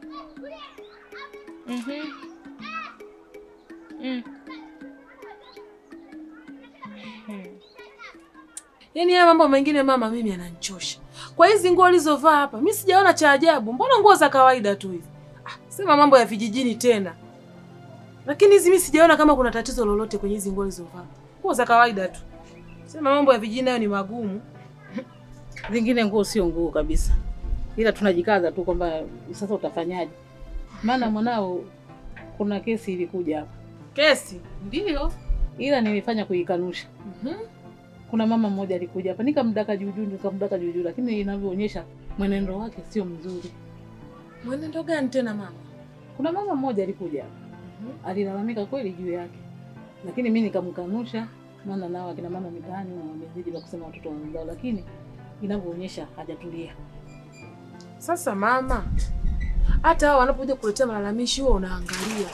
[SPEAKER 14] Yaani haya mambo mengine mama mimi yananichosha. Kwa hizi nguo ulizovaa hapa, mimi sijaona cha ajabu. Mbona nguo za kawaida tu hizi? Sema mambo ya vijijini tena. Lakini hizi mimi sijaona kama kuna tatizo lolote kwenye hizi nguo ulizovaa. Nguo za kawaida tu. Sema mambo ya vijijini hayo ni magumu.
[SPEAKER 5] Zingine nguo sio nguo kabisa. Ila tunajikaza tu kwamba sasa utafanyaje. Maana mwanao kuna kesi ilikuja hapa.
[SPEAKER 14] Kesi?
[SPEAKER 5] Ndio. Ila nilifanya kuikanusha. Kuna mama mmoja alikuja hapa nikamdaka juujuu lakini inavyoonyesha mwenendo wake sio mzuri.
[SPEAKER 14] Mwenendo gani tena mama?
[SPEAKER 5] Kuna mama mmoja alikuja hapa. Alilalamika kweli juu yake. Lakini mimi nikamkanusha maana nao akina mama mitaani wamezidi la kusema watoto wao lakini inavyoonyesha hajatulia.
[SPEAKER 14] Sasa mama, hata hao wanapokuja kuletea malalamishi wewe unaangalia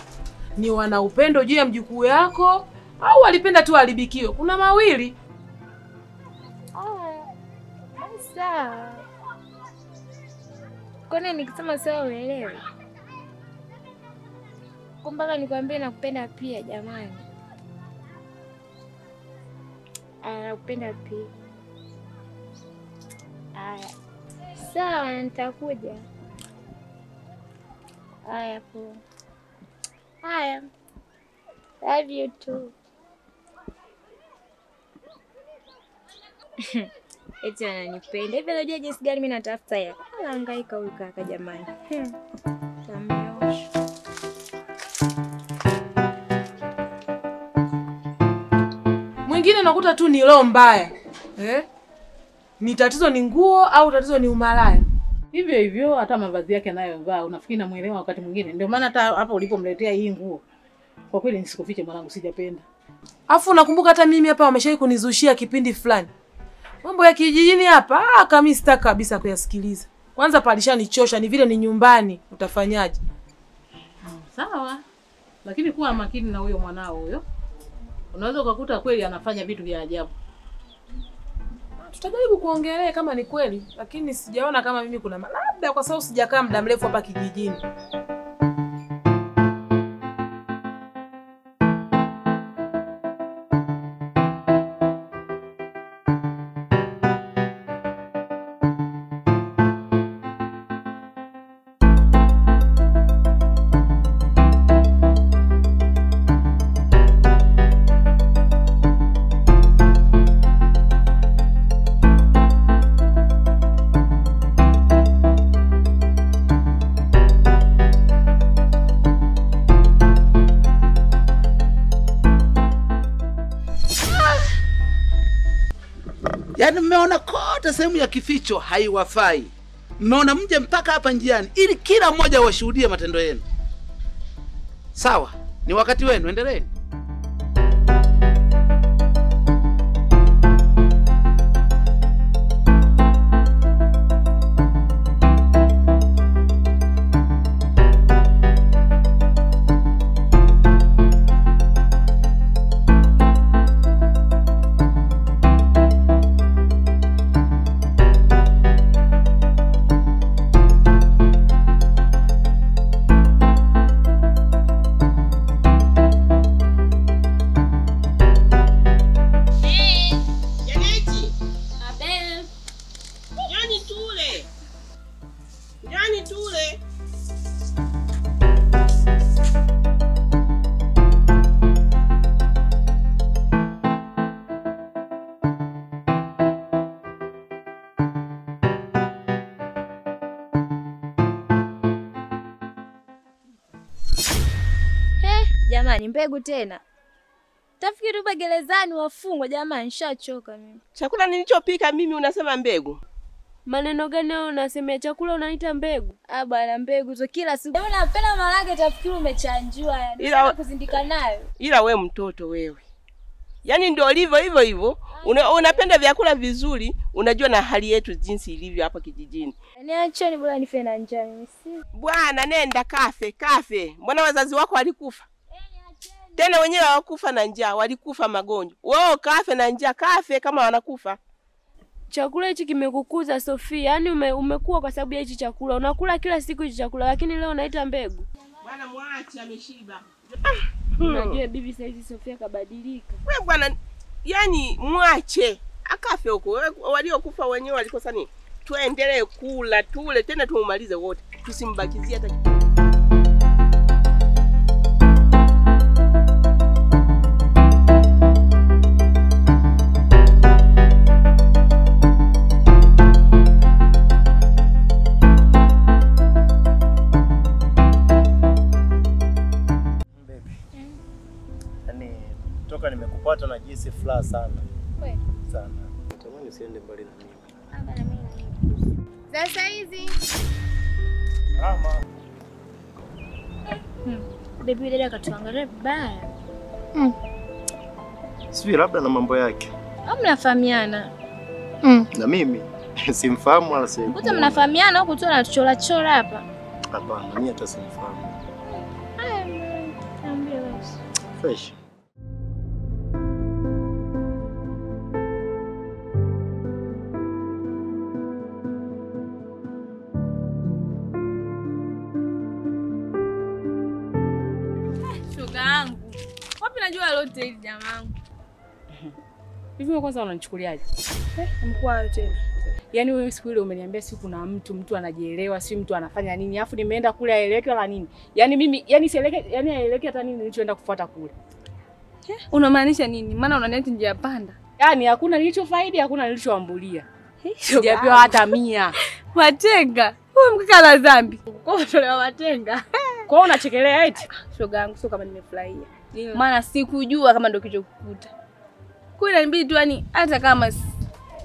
[SPEAKER 14] ni wana upendo juu ya mjukuu yako au walipenda tu haribikiwe? Kuna mawili.
[SPEAKER 7] Sawa. Kwani nikisema sawa uelewe? Kumbaka nikwambie nakupenda pia jamani. Nakupenda pia. Aya. Sawa, nitakuja. Aya po. Aya. Love you too. Eti ananipenda. Hivi unajua jinsi gani mimi natafuta hela? Anahangaika huyu kaka jamani. Tamyosha.
[SPEAKER 14] Mwingine unakuta tu ni roho mbaya. Ni tatizo ni nguo au tatizo ni umalaya?
[SPEAKER 5] Hivyo hivyo hata mavazi yake anayovaa unafikiri namuelewa wakati mwingine. Ndio maana hata hapa ulipomletea hii nguo. Kwa kweli nisikufiche mwanangu sijapenda.
[SPEAKER 14] Afu nakumbuka hata mimi hapa wameshawahi kunizushia kipindi fulani. Mambo ya kijijini hapa kama sitaki kabisa kuyasikiliza. Kwanza palishanichosha ni vile ni nyumbani utafanyaje?
[SPEAKER 5] Sawa. Lakini kuwa makini na huyo mwanao huyo. Unaweza ukakuta kweli anafanya vitu vya ajabu.
[SPEAKER 14] Tutajaribu kuongelea kama ni kweli, lakini sijaona kama mimi kuna labda kwa sababu sijakaa muda mrefu hapa kijijini.
[SPEAKER 5] Yaani mmeona kote sehemu ya kificho haiwafai. Mmeona mje mpaka hapa njiani ili kila mmoja washuhudie matendo yenu. Sawa, ni wakati wenu, endeleeni.
[SPEAKER 7] Jamani, mbegu tena. Tafikiri upa gerezani wafungwa jamani, nishachoka mimi.
[SPEAKER 3] Chakula nilichopika mimi unasema mbegu?
[SPEAKER 11] Maneno gani wewe unasemea chakula unaita mbegu?
[SPEAKER 7] Bwana mbegu tu kila siku. Wewe unapenda marage tafikiri umechanjua yani.
[SPEAKER 3] Ila
[SPEAKER 7] kuzindika nayo.
[SPEAKER 3] Ila we mtoto wewe. Yaani ndio ulivyo hivyo hivyo. Unapenda vyakula vizuri, unajua na hali yetu jinsi ilivyo hapa kijijini.
[SPEAKER 7] Niacheni bora nife na njaa mimi.
[SPEAKER 3] Bwana nenda kafe. Mbona wazazi wako walikufa? Tena wenyewe hawakufa na njaa, walikufa magonjwa. Wao kafe na njaa, kafe kama wanakufa.
[SPEAKER 15] Chakula hichi kimekukuza Sofia. Yaani umekuwa kwa sababu ya hichi chakula. Unakula kila siku hichi chakula lakini leo unaita mbegu.
[SPEAKER 3] Bwana mwache ameshiba.
[SPEAKER 15] Unajua bibi sasa hivi Sofia kabadilika.
[SPEAKER 3] Wewe bwana, yani mwache akafe huko. Waliokufa wenyewe walikosa nini? Tuendelee kula, tule tena tumalize wote. Tusimbakizie hata kidogo.
[SPEAKER 13] Toka nimekupata na jinsi furaha sana.
[SPEAKER 7] Kweli?
[SPEAKER 13] Sana. Natamani usiende mbali na mimi.
[SPEAKER 7] Aba na mimi.
[SPEAKER 10] Sasa hizi.
[SPEAKER 13] Mama.
[SPEAKER 7] Baby dada katuangalia vibaya.
[SPEAKER 13] Sivyo labda na mambo yake.
[SPEAKER 7] Au mnafahamiana?
[SPEAKER 13] Na mimi simfahamu wala sasa.
[SPEAKER 7] Mkuta mnafahamiana huko tu anatuchora chora hapa.
[SPEAKER 13] Hapana, mimi hata simfahamu.
[SPEAKER 7] Niambie wewe.
[SPEAKER 13] Fresh.
[SPEAKER 11] Shogangu. Wapi najua lote hili jamangu.
[SPEAKER 2] Hivi kwanza unanichukuliaje? Mkuu tena. Yaani wewe siku ile umeniambia siku kuna mtu anajielewa, si mtu anafanya nini. Alafu nimeenda kule aeleweke la nini? Yaani mimi sieleweke, aeleweke hata nini nilichoenda kufuata kule.
[SPEAKER 11] Unamaanisha nini? Maana unaniacha njia panda.
[SPEAKER 2] Yaani hakuna nilichofaidi, hakuna nilichoambulia. Sijapewa hata 100.
[SPEAKER 11] Matenga. Huyu mkaka la dhambi.
[SPEAKER 2] Kwa tolewa matenga. Kwa hiyo unachekelea eti?
[SPEAKER 11] Shogangu sio kama nimefurahia. Maana sikujua kama ndio kichokukuta. Kwa hiyo inabidi tu yani hata kama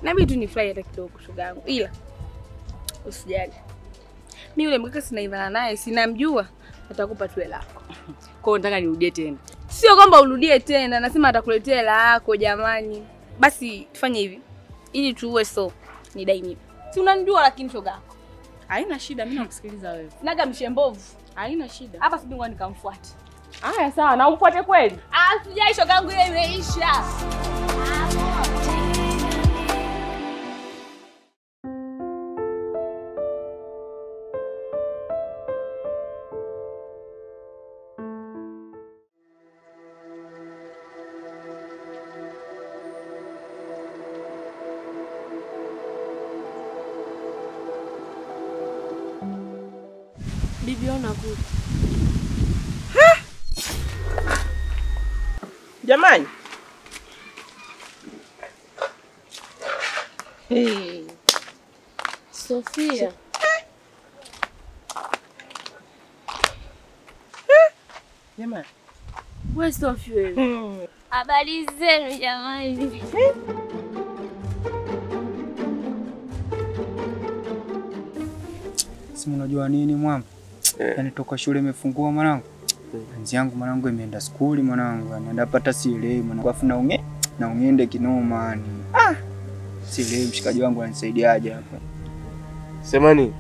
[SPEAKER 11] inabidi tu nifurahi hata kidogo shogangu. Ila usijali. Mimi yule mkaka sinaivana naye, sinamjua, atakupa tu hela yako.
[SPEAKER 2] Kwa hiyo nataka nirudie tena.
[SPEAKER 11] Sio kwamba urudie tena, nasema atakuletea hela yako jamani. Basi tufanye hivi. Ili tuue ni dai mimi. Si unanijua lakini shogangu.
[SPEAKER 2] Haina shida, mimi nakusikiliza wewe.
[SPEAKER 11] Naga mshembovu.
[SPEAKER 2] Haina shida.
[SPEAKER 11] Hapa sibingwa nikamfuate.
[SPEAKER 2] Haya sawa, na umfuate kweli?
[SPEAKER 11] Sijai shogangu ile imeisha.
[SPEAKER 15] Bibi ona kule.
[SPEAKER 3] Jamani.
[SPEAKER 15] Sofia.
[SPEAKER 3] Jamani.
[SPEAKER 15] Wewe Sofia wewe.
[SPEAKER 7] Habari zenu jamani.
[SPEAKER 16] Si unajua nini mwamba? Yaani toka shule imefungua mwanangu. Penzi yangu mwanangu imeenda skuli mwanangu. Anaenda pata sielewi mwanangu. Afu na uniende kinoma ni. Sielewi mshikaji wangu ananisaidiaje hapa.
[SPEAKER 17] Sema nini?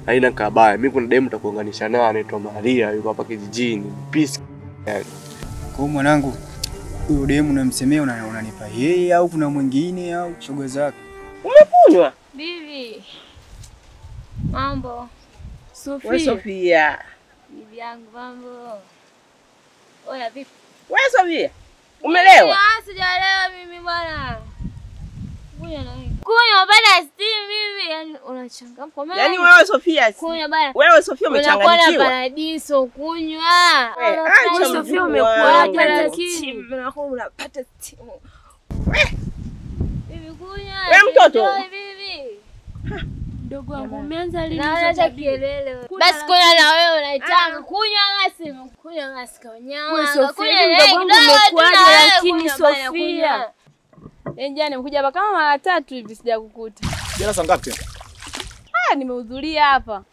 [SPEAKER 17] Haina kabaya. Mimi kuna demu nitakuunganisha naye anaitwa Maria, yuko hapa kijijini. Peace. Yani.
[SPEAKER 16] Kwa mwanangu huyo demu unamsemea unanipa yeye au kuna mwingine au shoga zake?
[SPEAKER 3] Umekunywa?
[SPEAKER 7] Bibi. Mambo.
[SPEAKER 15] Sofia.
[SPEAKER 3] Wewe Sofia.
[SPEAKER 7] Bibi yangu mambo. Oya vipi?
[SPEAKER 3] Wewe Sofia. Umelewa?
[SPEAKER 7] Sijalewa mimi bwana. Kunywa bana steam mimi, yani unachangamka mama.
[SPEAKER 3] Yaani wewe Sofia.
[SPEAKER 7] Kunywa bana.
[SPEAKER 3] Wewe Sofia umechanganyikiwa.
[SPEAKER 7] Unakuwa paradiso kunywa.
[SPEAKER 3] Acha
[SPEAKER 7] Sofia umekuaje lakini unapata steam. Bibi kunywa.
[SPEAKER 3] Wewe mtoto.
[SPEAKER 7] Bibi.
[SPEAKER 15] Mdogo wangu umeanza lini?
[SPEAKER 7] Naanza kielele. Basi kunywa na wewe unaitanga. Kunywa basi, kunywa basi kwa nyama.
[SPEAKER 15] Sofia mdogo wangu umekuaje lakini Sofia.
[SPEAKER 11] Jana nimekuja hapa kama mara 3 hivi sijakukuta.
[SPEAKER 13] Jana saa ngapi?
[SPEAKER 11] Nimehudhuria hapa.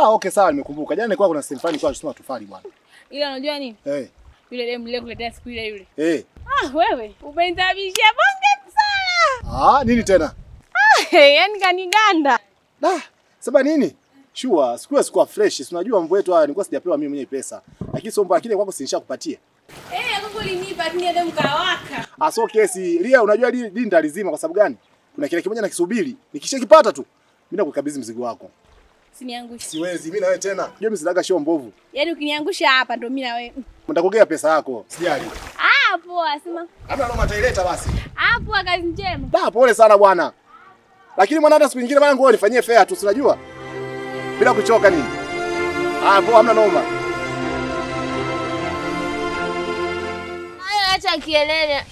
[SPEAKER 13] Okay sawa nimekumbuka. Jana nilikuwa kuna sehemu fulani kwa tunasoma tufali bwana.
[SPEAKER 11] Ila unajua nini?
[SPEAKER 13] Yule
[SPEAKER 11] demu leo kuletea siku ile yule. Wewe umenisababishia bonge sana.
[SPEAKER 13] Nini tena?
[SPEAKER 11] Yaani kaniganda.
[SPEAKER 13] Sema nini? Shua, sikuwa fresh. Si unajua mambo yetu haya nilikuwa sijapewa mimi mwenyewe pesa. Lakini sio mbaya, kile kwako sinishakupatia.
[SPEAKER 11] Mungu ulinipa lakini hata mkawaka.
[SPEAKER 13] So kesi, Lia unajua dini ndalizima kwa sababu gani? Kuna kile kimoja nakisubiri. Nikishakipata tu, mimi nakukabidhi mzigo wako.
[SPEAKER 11] Usiniangushe.
[SPEAKER 13] Siwezi, mimi na wewe tena. Unajua mimi silaga show mbovu.
[SPEAKER 11] Yaani ukiniangusha hapa ndo mimi na wewe.
[SPEAKER 13] Nitakugea pesa yako. Sijali.
[SPEAKER 11] Poa, sema.
[SPEAKER 13] Hamna noma, taileta basi.
[SPEAKER 11] Poa, kazi njema.
[SPEAKER 13] Pole sana bwana. Lakini mwana hata siku nyingine bwana ngoja nifanyie fair tu, unajua? Bila kuchoka nini? Poa, hamna noma.
[SPEAKER 15] Acha kielele.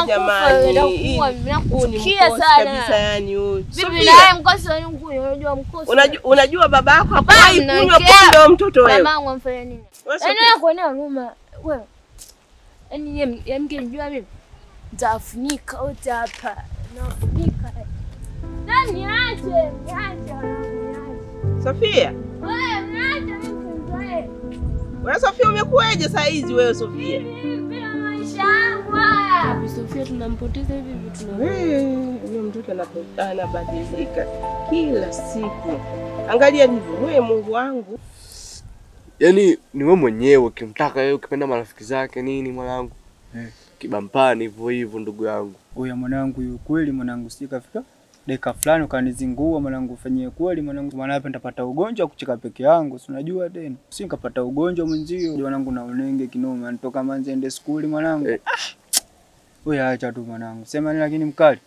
[SPEAKER 3] Jamani,
[SPEAKER 15] nakusikia sana.
[SPEAKER 3] Kabisa yani huyu.
[SPEAKER 15] Bibi naye mkosi wa nyungu, unajua mkosi.
[SPEAKER 3] Unajua baba yako hapai kunywa pombe mtoto wewe.
[SPEAKER 15] Mamangu amfanya nini? Yaani kuonea huruma wewe. Yaani yeye mngenijua mimi. Nitafunika wote hapa. Nafunika. Nani ache?
[SPEAKER 3] Sofia.
[SPEAKER 15] Wewe niache mimi.
[SPEAKER 3] Wewe Sofia umekuaje saa hizi wewe Sofia?
[SPEAKER 15] Bibi Sofia tunampoteza hivi vitu na
[SPEAKER 3] huyo mtoto anabadilika kila siku. Angalia hivi wewe Mungu wangu.
[SPEAKER 17] Yaani ni wewe mwenyewe ukimtaka yeye ukipenda marafiki zake nini mwanangu? Kibampani hivyo hivyo ndugu yangu.
[SPEAKER 16] Oya mwanangu yu kweli mwanangu sikafika. Dakika fulani ukanizingua mwanangu ufanyie kweli mwanangu. Maana hapa nitapata ugonjwa kucheka peke yangu. Si unajua tena. Si nikapata ugonjwa mwenzio. Mwanangu na unenge kinoma nitoka Manzende skuli mwanangu. Oya acha tu mwanangu. Sema ni lakini mkali.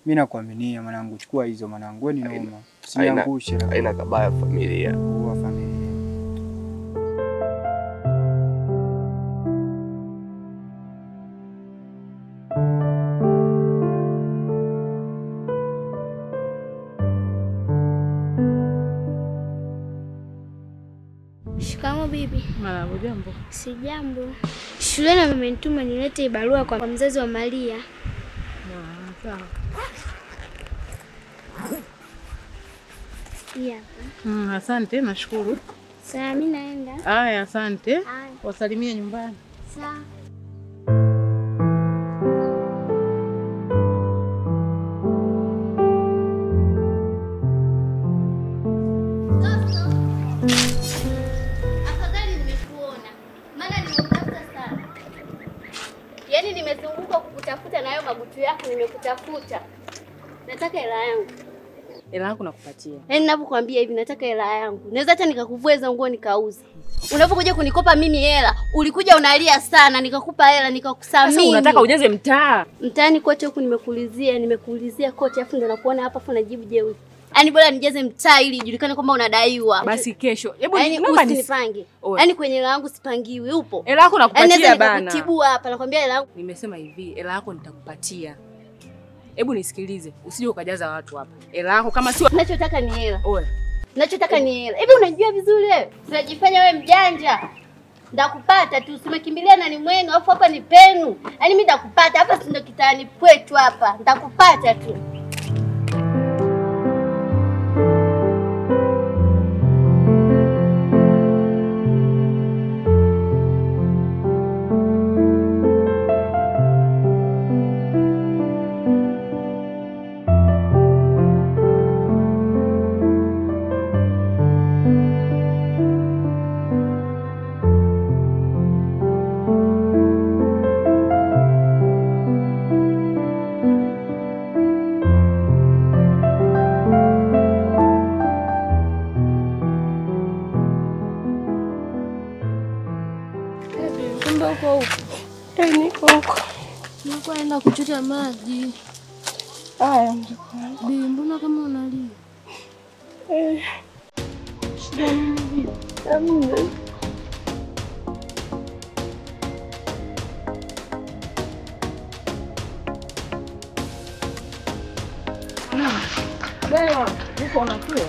[SPEAKER 16] Mimi nakuaminia mwanangu. Chukua hizo mwanangu. Wewe ni noma. Usiniangushe.
[SPEAKER 17] Haina kabaya familia.
[SPEAKER 16] Kwa familia.
[SPEAKER 6] Shikamo bibi.
[SPEAKER 5] Marahaba, jambo.
[SPEAKER 6] Si jambo. Shuleni amenituma nilete barua kwa mzazi wa Maria.
[SPEAKER 5] Sawa. Asante, nashukuru.
[SPEAKER 6] Sawa, mimi naenda.
[SPEAKER 5] Haya, asante. Wasalimie nyumbani.
[SPEAKER 6] Sawa.
[SPEAKER 18] Yaani nimezunguka kukutafuta na hayo mabutu yako nimekutafuta. Nataka hela yangu.
[SPEAKER 2] Hela yako nakupatia.
[SPEAKER 18] Yaani ninapokuambia hivi nataka hela yangu. Naweza hata nikakuvua hizo nguo nikauza. Unapokuja kunikopa mimi hela, ulikuja unalia sana nikakupa hela nikakusamini.
[SPEAKER 2] Sasa unataka ujaze mtaa.
[SPEAKER 18] Mtaani kote huku nimekuulizia kote afu ndo nakuona hapa afu najibu jeuri. Yaani bora nijaze mtaa ili ijulikane kwamba unadaiwa.
[SPEAKER 2] Basi kesho. Hebu
[SPEAKER 18] usinipange. Yaani kwenye hela yangu sipangiwi, upo?
[SPEAKER 2] Hela yako nakupatia bana.
[SPEAKER 18] Nikakutibua hapa nakwambia hela yangu.
[SPEAKER 2] Nimesema hivi, hela yako nitakupatia. Hebu nisikilize, usije ukajaza watu hapa. Hela yako kama sio
[SPEAKER 18] ninachotaka ni hela. Ninachotaka ni hela. Hivi unajua vizuri wewe? Unajifanya wewe mjanja. Ndakupata tu, usimekimbilia nani mwenu, afu hapa ni penu. Yaani mimi ndakupata, hapa si ndo kitaani kwetu hapa. Ndakupata tu.
[SPEAKER 6] Naenda kuchota maji.
[SPEAKER 3] Haya,
[SPEAKER 6] Bibi, mbona kama unalia?
[SPEAKER 3] Shida nini bibi? Amina.
[SPEAKER 5] Leo uko unakuwa?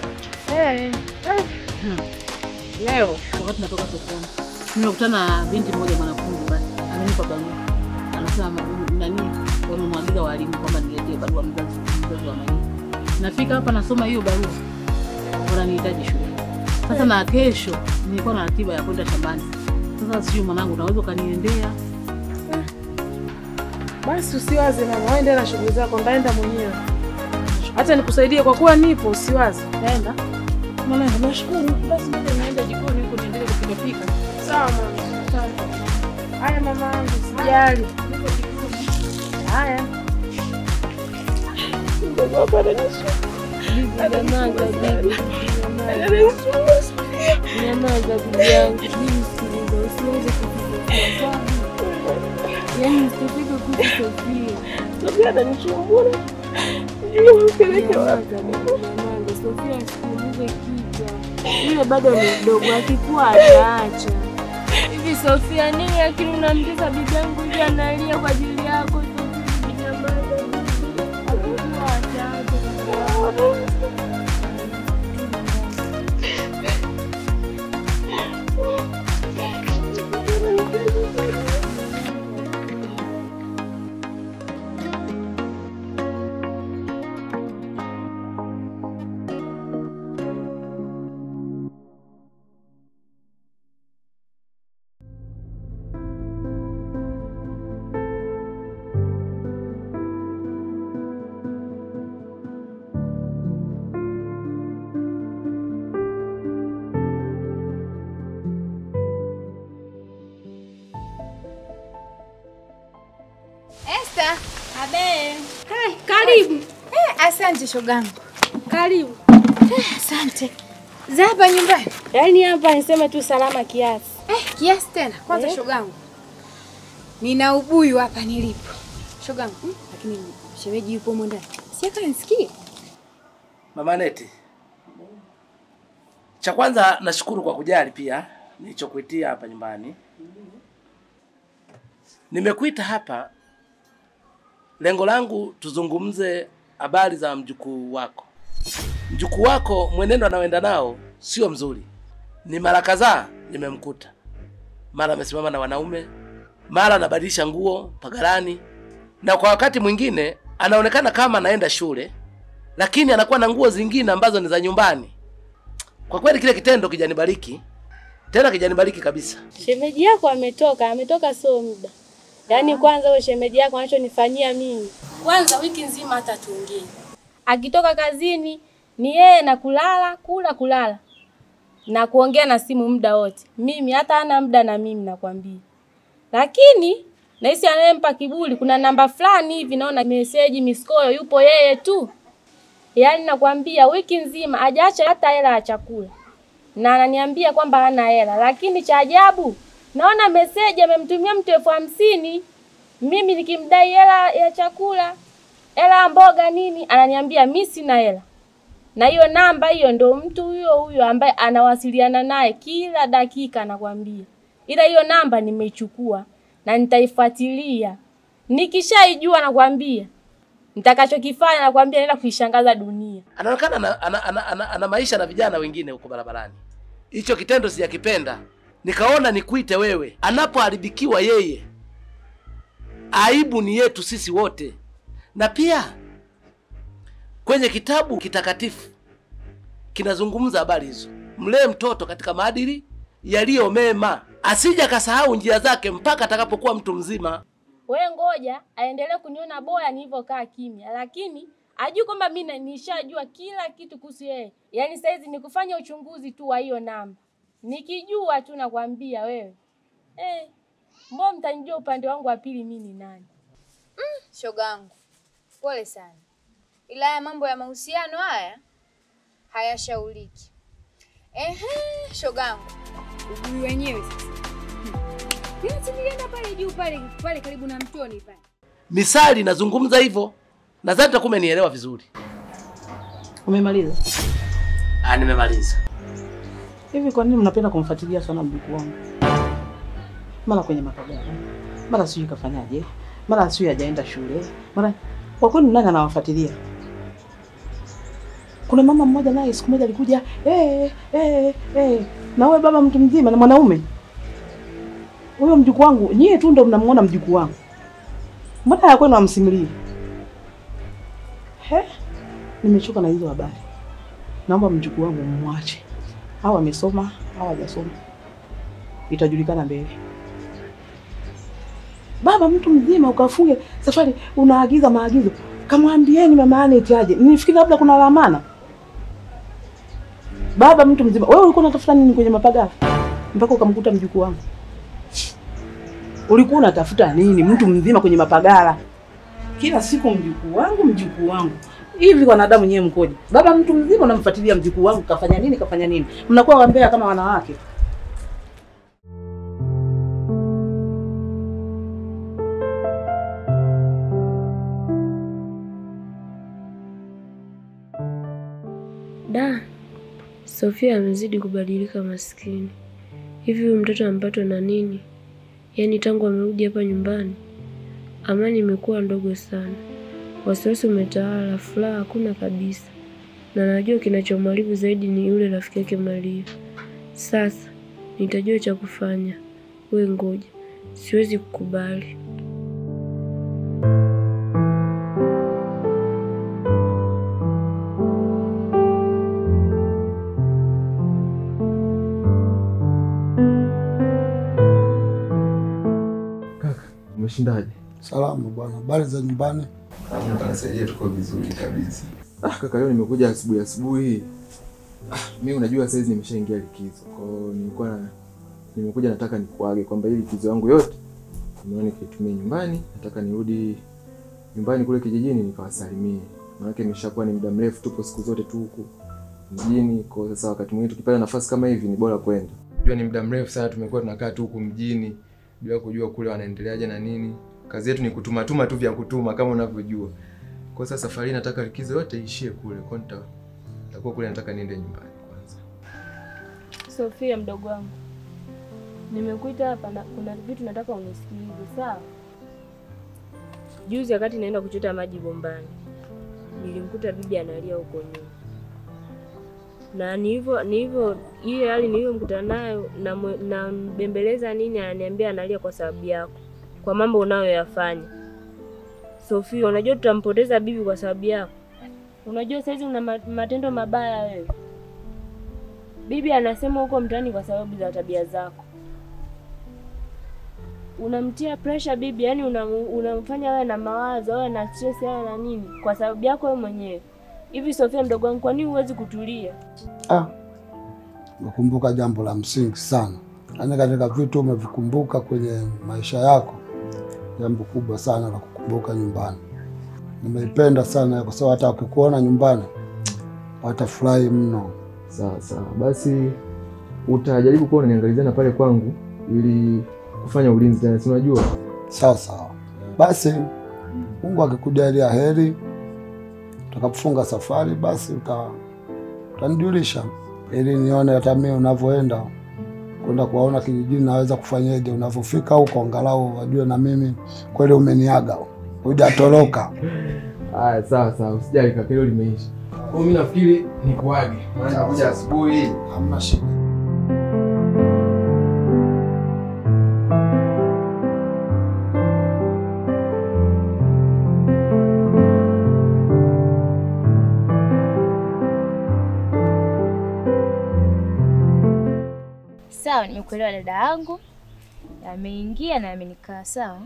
[SPEAKER 5] Leo wakati natoka sokoni nimekutana na binti mmoja mwanafunzi basi amenipa barua. Anasema nani wamemwagiza walimu kwamba niletee barua mzazi wa Maria. Nafika hapa nasoma hiyo barua. Wananihitaji shule. Sasa na kesho nilikuwa na ratiba ya kwenda shambani. Sasa sijui mwanangu unaweza kaniendea?
[SPEAKER 14] Basi usiwaze mama, waende na shughuli zako, ndaenda mwenyewe. Hata nikusaidie kwa kuwa nipo, usiwaze. Naenda. Mwanangu, nashukuru. Basi ngoja niende jikoni huko niendelee kupika pika. Sawa mama. Sawa. Haya mama yangu, sijali. Niko jikoni. Haya. Ndio baba ananishukuru. Nyamaza bibi. Nyamaza bibi yangu. Mimi siwezi kupika. Yaani usipige kuku Sofia. Sofia ananisumbua. Mpeleke wapi? Mama, Sofia asipunguze kichwa. Yule bado ni mdogo, akikua ataacha. Hivi Sofia, nini lakini unamtesa bibi yangu hivi analia kwa ajili yako Sofia? Nyamaza. Akikua ataacha.
[SPEAKER 10] Esther,
[SPEAKER 2] Abe. Karibu.
[SPEAKER 10] Asante shogangu.
[SPEAKER 2] Karibu.
[SPEAKER 10] Asante. Za hapa nyumbani?
[SPEAKER 2] Yaani hapa niseme tu salama kiasi.
[SPEAKER 10] Kiasi tena. Kwanza shogangu, nina ubuyu hapa nilipo. Shogangu, lakini shemeji yupo huko ndani. Si akanisikia?
[SPEAKER 19] Mama Neti, cha kwanza nashukuru kwa kujali pia nilichokuitia hapa nyumbani. Nimekuita hapa, lengo langu tuzungumze habari za mjukuu wako. Mjukuu wako mwenendo anaoenda nao sio mzuri. Ni mara kadhaa nimemkuta. Mara amesimama na wanaume, mara anabadilisha nguo pagarani, na kwa wakati mwingine anaonekana kama anaenda shule, lakini anakuwa na nguo zingine ambazo ni za nyumbani. Kwa kweli kile kitendo kijanibariki. Tena kijanibariki kabisa.
[SPEAKER 2] Shemeji yako ametoka sio muda. Yaani kwanza wewe shemeji yako anachonifanyia mimi. Kwanza wiki nzima hata tuongee. Akitoka kazini ni yeye na kulala na kuongea na simu muda wote. Mimi hata hana muda na mimi nakwambia. Lakini nahisi anayempa kiburi, kuna namba fulani hivi naona message miskoyo yupo yeye tu. Yaani nakwambia wiki nzima hajaacha hata hela ya chakula. Na ananiambia kwamba hana hela, lakini cha ajabu naona message amemtumia mtu 50,000. Mimi nikimdai hela ya chakula, hela ya mboga nini, ananiambia mimi sina hela. Na hiyo namba hiyo ndo mtu huyo ambaye anawasiliana naye kila dakika nakwambia. Ila hiyo namba nimeichukua na nitaifuatilia. Nikishaijua nakwambia nitakachokifanya nakwambia naenda kuishangaza dunia.
[SPEAKER 19] Anaonekana ana maisha na vijana wengine huko barabarani. Hicho kitendo sijakipenda. Nikaona nikuite wewe. Anapoharibikiwa yeye, aibu ni yetu sisi wote. Na pia kwenye kitabu kitakatifu kinazungumza habari hizo. Mlee mtoto katika maadili yaliyo mema, asije kasahau njia zake mpaka atakapokuwa mtu mzima.
[SPEAKER 2] Wewe ngoja aendelee kuniona boya nilivyokaa kimya, lakini ajui kwamba mimi nishajua kila kitu kuhusu yeye. Yaani saizi nikufanya uchunguzi tu wa hiyo namba. Nikijua tu nakwambia wewe. Mbona mtanijua upande wangu wa pili mimi ni nani?
[SPEAKER 10] Shogangu, pole sana. Ila ya mambo ya mahusiano haya hayashauriki. Shogangu, ubuyu wenyewe sasa. Nilienda pale juu pale karibu na mtoni pale.
[SPEAKER 19] Misali nazungumza hivyo. Nadhani utakuwa umenielewa vizuri.
[SPEAKER 5] Umemaliza?
[SPEAKER 19] Nimemaliza.
[SPEAKER 5] Hivi kwa nini mnapenda kumfuatilia sana mjukuu wangu? Mara kwenye makabara, mara sijui kafanyaje, mara sijui hajaenda shule, mara kwa kweli nani anawafuatilia? Kuna mama mmoja naye siku moja alikuja, na wewe baba mtu mzima na mwanaume. Huyo mjukuu wangu, nyie tu ndio mnamuona mjukuu wangu. Mbona yako na msimulie? Nimechoka na hizo habari. Naomba mjukuu wangu mwache. Au amesoma au hajasoma. Itajulikana mbele.
[SPEAKER 14] Baba mtu mzima ukafunge safari unaagiza maagizo. Kamwambieni mama Anet aje. Nifikiri labda kuna lamana. Baba mtu mzima. Wewe ulikuwa unatafuta nini kwenye mapagala? Mpaka ukamkuta mjukuu wangu. Ulikuwa unatafuta nini mtu mzima kwenye mapagala? Kila siku mjukuu wangu. Hivi wanadamu nyewe mkoje? Baba mtu mzima unamfuatilia mjukuu wangu kafanya nini? Mnakuwa wambea kama wanawake.
[SPEAKER 15] Da, Sofia amezidi kubadilika maskini. Hivi huyu mtoto ampatwa na nini? Yaani tangu amerudi hapa nyumbani, amani imekuwa ndogo sana. Wasiwasi umetawala, furaha hakuna kabisa. Na najua kinachomharibu zaidi ni yule rafiki yake Maria. Sasa nitajua cha kufanya. Wewe ngoja, siwezi kukubali.
[SPEAKER 20] Umeshindaje?
[SPEAKER 21] Salama bwana. Habari za nyumbani?
[SPEAKER 20] Tunasaidia, tuko vizuri kabisa. Kaka, leo nimekuja asubuhi. Mimi unajua saizi nimeshaingia likizo. Kwa hiyo nimekuja nataka nikuage kwamba hii likizo yangu yote nimeona nikitumia nyumbani, nataka nirudi nyumbani kule kijijini nikawasalimie. Maana imeshakuwa ni muda mrefu tupo siku zote tu huku mjini. Kwa sasa wakati mwingine tukipata nafasi kama hivi ni bora kwenda. Unajua ni muda mrefu sana tumekuwa tunakaa tu huku mjini bila kujua kule wanaendeleaje na nini. Kazi yetu ni kutuma tu vya kutuma kama unavyojua. Kwa sasa safari nataka likizo yote iishie kule. Kwa nitakuwa kule nataka niende nyumbani kwanza.
[SPEAKER 15] Sofia mdogo wangu, nimekuita hapa na kuna vitu nataka unisikilize, sawa? Juzi wakati naenda kuchota maji bombani, nilimkuta bibi analia huko nyuma. Na ni hivyo ile hali niliyomkuta nayo na mbembeleza nini, ananiambia analia kwa sababu yako, kwa mambo unayoyafanya. Sofia, unajua tutampoteza bibi kwa sababu yako. Unajua saizi una matendo mabaya wewe. Bibi anasema huko mtaani kwa sababu za tabia zako. Unamtia pressure bibi, yani unamfanya wewe na mawazo, wewe na stress, wewe na nini kwa sababu yako wewe mwenyewe. Hivi Sofia mdogo wangu, kwa nini huwezi kutulia?
[SPEAKER 21] Nakumbuka jambo la msingi sana. Yaani katika vitu umevikumbuka kwenye maisha yako, jambo kubwa sana la kukumbuka nyumbani. Nimeipenda sana kwa sababu hata ukikuona nyumbani watafurahi mno.
[SPEAKER 20] Sawa. Basi utajaribu kuwa unaniangalizana pale kwangu ili kufanya ulinzi tena, si unajua?
[SPEAKER 21] Sawa. Basi Mungu akikujalia heri utakapofunga safari basi utanijulisha ili nione hata mimi unavyoenda kwenda kuwaona kijijini naweza kufanyaje. Unavofika huko angalau wajue na mimi kweli umeniaga, hujatoroka.
[SPEAKER 20] Sawa. Usijali kaka, hilo limeisha. Kwa mimi nafikiri nikuage. Maana nakuja asubuhi.
[SPEAKER 21] Hamna shida.
[SPEAKER 7] Sawa, nimekuelewa dada yangu. Ameingia na amenikaa sawa.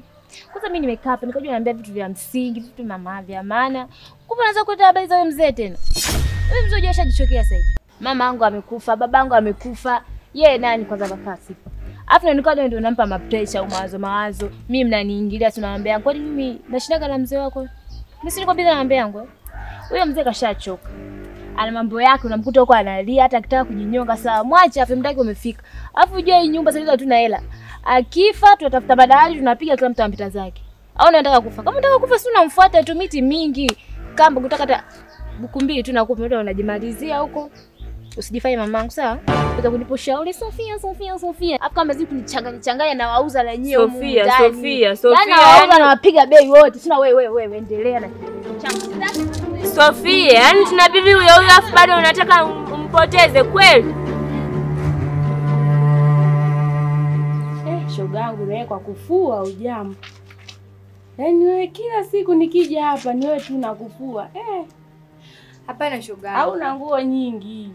[SPEAKER 7] Kwanza mimi nimekaa hapa nikajua naambia vitu vya msingi, vitu mama vya maana. Kumbe naanza kuleta habari za mzee tena. Wewe mzee unashajichokea sasa hivi. Mama yangu amekufa, babangu amekufa. Yeye nani kwanza bakasi? Afu nikaja ndio nampa mapresha au mawazo. Mimi mnaniingilia tunaambia kwani mimi nashindaga na mzee wako? Mimi si nikwambia naambia yangu. Huyo mzee kashachoka. Ana mambo yake, unamkuta huko analia hata akitaka kujinyonga sawa. Mwache afi mdaki umefika. Alafu unajua hii nyumba sasa hatuna hela. Akifa tutatafuta badali tunapiga kila mtu ampita zake. Au unataka kufa? Kama unataka kufa si unamfuata tu miti mingi. Kamba kutaka hata buku mbili tu nakupa ndio unajimalizia huko. Usijifanye mamangu sawa? Unataka kunipa ushauri Sofia. Afu kama zipi kunichanganya na wauza la nyewe
[SPEAKER 15] Sofia.
[SPEAKER 7] Yaani wauza na wapiga bei wote. Sina wewe endelea na changu.
[SPEAKER 15] Sofia, yani tuna bibi huyo afu bado unataka umpoteze kweli?
[SPEAKER 2] Shogangu naye kwa kufua ujambo. Yaani wewe kila siku nikija hapa ni wewe tu nakufua. Hapana shogangu. Au na nguo nyingi.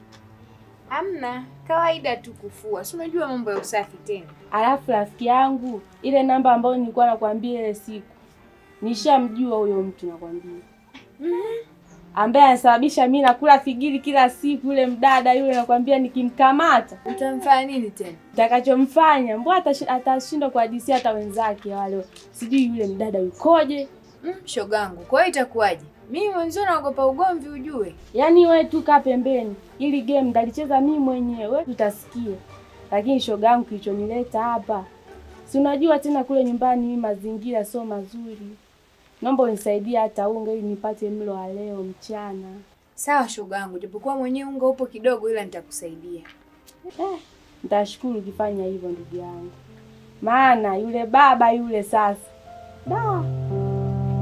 [SPEAKER 10] Hamna, kawaida tu kufua. Si unajua mambo ya usafi tena.
[SPEAKER 15] Alafu rafiki yangu, ile namba ambayo nilikuwa nakwambia ile siku, nishamjua huyo mtu nakwambia. Ambaye anasababisha mimi nakula figiri kila siku, yule mdada yule nakwambia nikimkamata.
[SPEAKER 10] Utamfanya nini tena?
[SPEAKER 15] Nitakachomfanya, mbona atashindwa kwa DC hata wenzake wale. Sijui yule mdada yukoje.
[SPEAKER 10] Shogangu, kwa hiyo itakuwaje? Mimi mwanzo naogopa ugomvi ujue.
[SPEAKER 15] Yaani wewe tu kaa pembeni. Ili game ndalicheza mimi mwenyewe, tutasikia. Lakini shogangu kilichonileta hapa, si unajua tena kule nyumbani mimi mazingira sio mazuri. Naomba unisaidie hata unga ili nipate mlo wa leo mchana.
[SPEAKER 10] Sawa shogangu, japokuwa mwenyewe unga upo kidogo ila nitakusaidia.
[SPEAKER 15] Nitashukuru ukifanya hivyo ndugu yangu. Maana yule baba yule sasa. Da.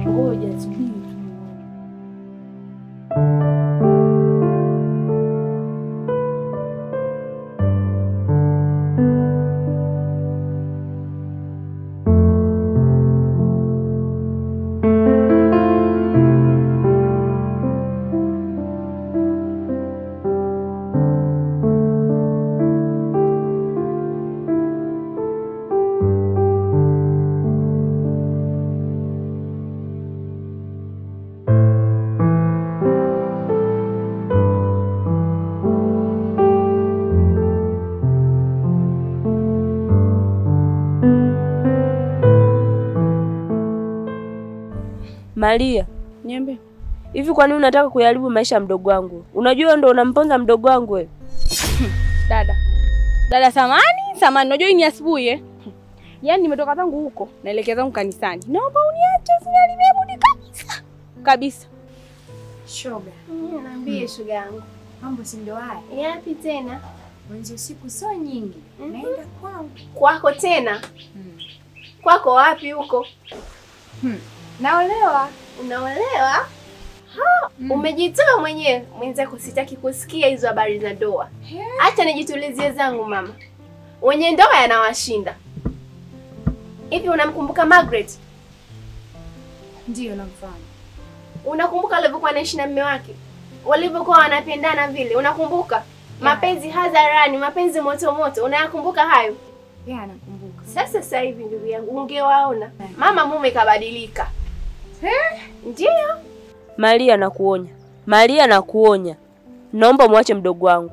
[SPEAKER 15] Ngoja subiri. Maria, niambie. Hivi kwa nini unataka kuyaribu maisha ya mdogo wangu? Unajua ndo unamponza mdogo wangu wewe.
[SPEAKER 2] Dada samani, unajua hii ni asubuhi eh? Yaani nimetoka zangu huko, naelekea zangu kanisani. Naomba uniache usiniharibie budi kabisa. Kabisa.
[SPEAKER 10] Shoga.
[SPEAKER 18] Niambie shoga yangu.
[SPEAKER 10] Mambo si ndo haya.
[SPEAKER 18] Yapi tena?
[SPEAKER 10] Mwanzo siku sio nyingi. Naenda kwangu.
[SPEAKER 18] Kwako tena? Kwako wapi huko?
[SPEAKER 10] Naolewa.
[SPEAKER 18] Unaolewa? Umejitoa mwenyewe. Mwenzako sitaki kusikia hizo habari za ndoa. Acha nijitulizie zangu mama. Wenye ndoa yanawashinda. Hivi unamkumbuka Margaret?
[SPEAKER 10] Ndio namfahamu.
[SPEAKER 18] Unakumbuka alivyokuwa anaishi na mume wake? Walivyokuwa wanapendana vile, unakumbuka? Mapenzi hadharani, mapenzi moto moto. Unayakumbuka hayo?
[SPEAKER 10] Nakumbuka.
[SPEAKER 18] Sasa hivi ndugu yangu ungewaona. Mama mume kabadilika. Ndio.
[SPEAKER 15] Maria nakuonya. Naomba muache mdogo wangu.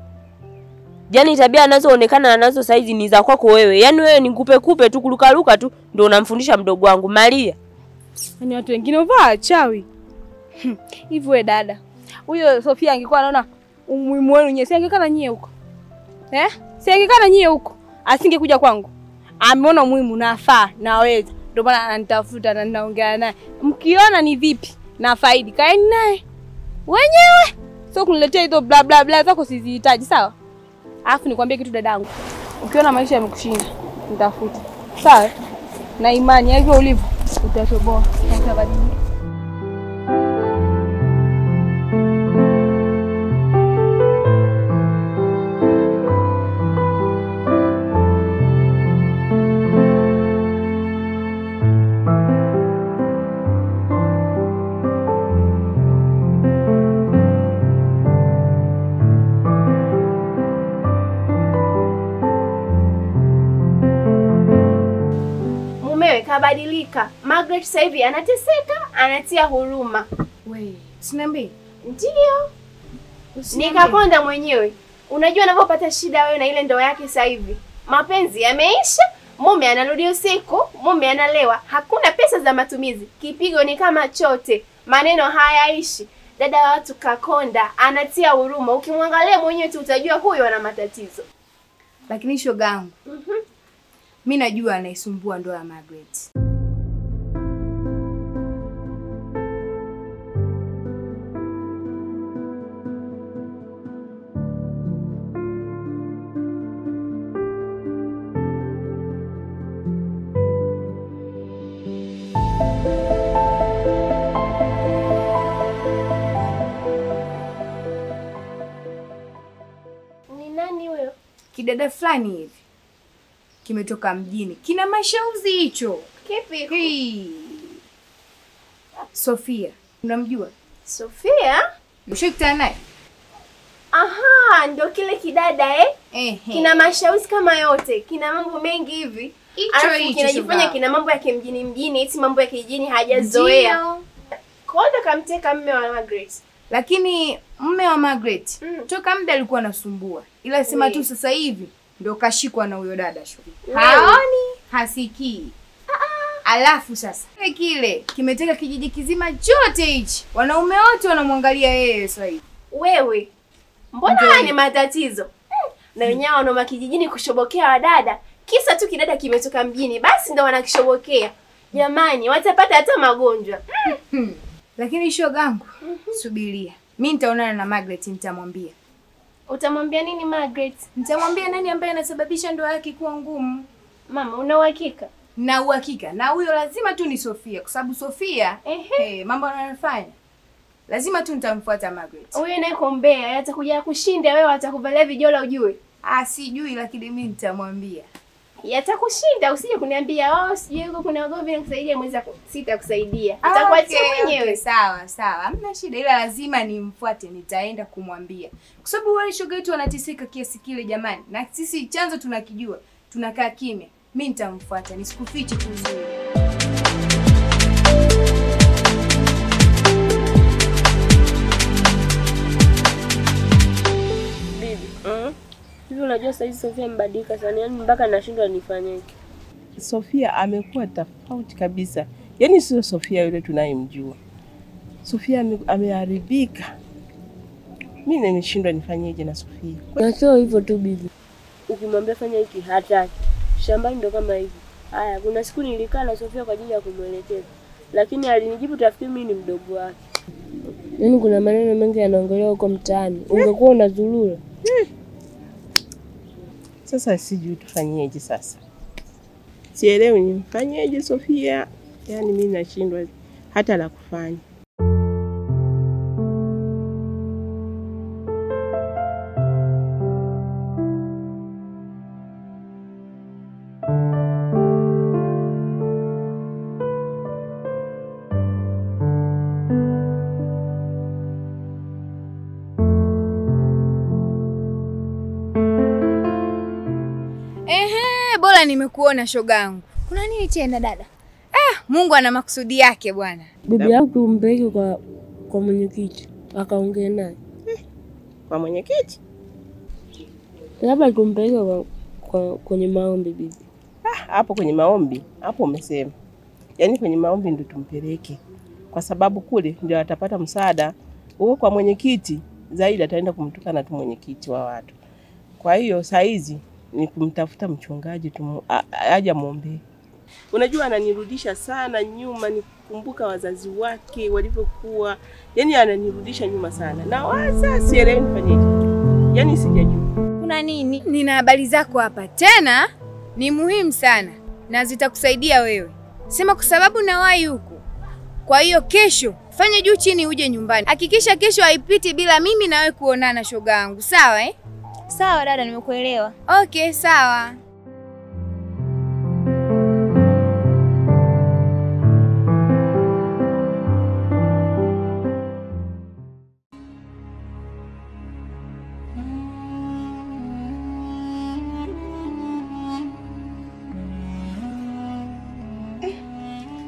[SPEAKER 15] Yaani tabia anazoonekana nazo saizi ni za kwako wewe. Yaani wewe ni kupe tu kurukaruka tu ndio unamfundisha mdogo wangu. Maria.
[SPEAKER 2] Yaani watu wengine wavaa chawi. Hivi wewe dada. Huyo Sofia angekuwa anaona umuhimu wenu nyewe, si angekana nyie huko. Si angekana nyie huko. Asingekuja kwangu. Ameona umuhimu nafaa naweza. Ndio maana ananitafuta na ninaongea naye. Mkiona ni vipi? Na faidi kaeni naye wenyewe, sio kuniletea hizo bla bla bla zako sizihitaji, sawa? Alafu nikwambie kitu dadangu, ukiona maisha yamekushinda nitafuta, sawa? Na imani hivyo ulivyo utatoboa na utabadilika.
[SPEAKER 18] Kabadilika. Margaret sasa hivi anateseka, anatia huruma.
[SPEAKER 10] Wewe, usiniambie.
[SPEAKER 18] Ndio. Nikakonda mwenyewe. Unajua anavyopata shida wewe na ile ndoa yake sasa hivi. Mapenzi yameisha, mume anarudi usiku, mume analewa, hakuna pesa za matumizi. Kipigo ni kama chote. Maneno hayaishi. Dada wa watu kakonda, anatia huruma. Ukimwangalia mwenyewe tu utajua huyo ana matatizo.
[SPEAKER 10] Lakini shogangu. Mimi najua anaisumbua ndoa ya Margaret.
[SPEAKER 18] Ni nani huyo?
[SPEAKER 10] Kidada fulani hivi. Kimetoka mjini. Kina mashauzi hicho.
[SPEAKER 18] Kipi?
[SPEAKER 10] Sofia. Unamjua?
[SPEAKER 18] Sofia?
[SPEAKER 10] Ushakutana naye?
[SPEAKER 18] Aha,
[SPEAKER 4] Ndio kile kidada kina mashauri kama yote, kina mambo mengi hivi. Alafu kinajifanya kina mambo ya kimjini, eti mambo ya kijijini hajazoea. Kwa hiyo kamteka mume wa Margaret.
[SPEAKER 10] Lakini mume wa Margaret toka muda alikuwa anasumbua. Ila sema tu sasa hivi ndio kashikwa na huyo dada shoga. Haoni, hasikii. Alafu sasa kile kimeteka kijiji kizima chote hichi. Wanaume wote wanamwangalia yeye sasa hivi.
[SPEAKER 4] Wewe mbona ni matatizo? Na wenyewe wanaoma kijijini kushobokea wadada. Kisa tu kidada kimetoka mjini, basi ndo wanakishobokea. Jamani, watapata hata magonjwa.
[SPEAKER 10] Lakini shogangu, subiria. Mimi nitaonana na Margaret nitamwambia.
[SPEAKER 4] Utamwambia nini Margaret?
[SPEAKER 10] Nitamwambia nani ambaye anasababisha ndoa yake kuwa ngumu.
[SPEAKER 4] Mama, una uhakika?
[SPEAKER 10] Na uhakika. Na huyo lazima tu ni Sofia, kwa sababu Sofia mambo anayofanya. Lazima tu nitamfuata Margaret.
[SPEAKER 4] Huyo naye kombea, atakuja kushinda wewe, atakuvalia vijola ujue.
[SPEAKER 10] Sijui lakini mimi nitamwambia.
[SPEAKER 4] Yatakushinda, usije kuniambia sijui huko kuna ugomvi na kusaidia mwenzako. Sitakusaidia. Nitakuachia mwenyewe.
[SPEAKER 10] Sawa. Hamna shida, ila lazima nimfuate, nitaenda kumwambia. Kwa sababu wale shoga wetu wanateseka kiasi kile jamani. Na sisi chanzo tunakijua. Tunakaa kimya. Mimi nitamfuata, nisikufiche tu uzuri.
[SPEAKER 15] Hivi unajua sasa hivi Sofia mbadilika sana, yani mpaka nashindwa nifanyeje.
[SPEAKER 3] Sofia amekuwa tofauti kabisa. Yaani sio Sofia yule tunayemjua. Sofia ameharibika. Mimi nimeshindwa nifanyeje na Sofia.
[SPEAKER 15] Na sio hivyo tu bibi. Ukimwambia fanya hiki hataki. Shambani ndo kama hivi. Haya, kuna siku nilikaa na Sofia kwa ajili ya kumwelekeza. Lakini alinijibu tafikiri mimi ni mdogo wake. Yaani kuna maneno mengi yanaongelewa huko mtaani. Ungekuwa unazurura.
[SPEAKER 3] Sasa sijui tufanyeje sasa. Sielewi nifanyeje Sofia. Yaani mimi nashindwa hata la kufanya.
[SPEAKER 10] Bora nimekuona shogangu. Kuna nini tena dada? Mungu ana makusudi yake bwana.
[SPEAKER 15] Bibi yangu tumpeleke kwa mwenyekiti akaongee naye.
[SPEAKER 3] Kwa mwenyekiti?
[SPEAKER 15] Labda tumpeleke kwenye maombi bibi.
[SPEAKER 3] Hapo kwenye maombi, hapo umesema. Yaani kwenye maombi ndio tumpeleke. Kwa sababu kule ndio atapata msaada. Huko kwa mwenyekiti zaidi ataenda kumtukana tu mwenyekiti wa watu. Kwa hiyo saa hizi ni kumtafuta mchungaji aje muombe. Unajua ananirudisha sana nyuma, nikumbuka wazazi wake walivyokuwa. Yaani ananirudisha nyuma sana. Na waza sielewi nifanyeje. Yaani sijajua.
[SPEAKER 10] Kuna nini? Nina habari zako hapa. Tena ni muhimu sana na zitakusaidia wewe. Sema kwa sababu nawahi huko. Kwa hiyo kesho fanya juu chini uje nyumbani. Hakikisha kesho haipiti bila mimi na wewe kuonana shogangu. Sawa
[SPEAKER 7] Sawa dada, nimekuelewa.
[SPEAKER 10] Okay, sawa.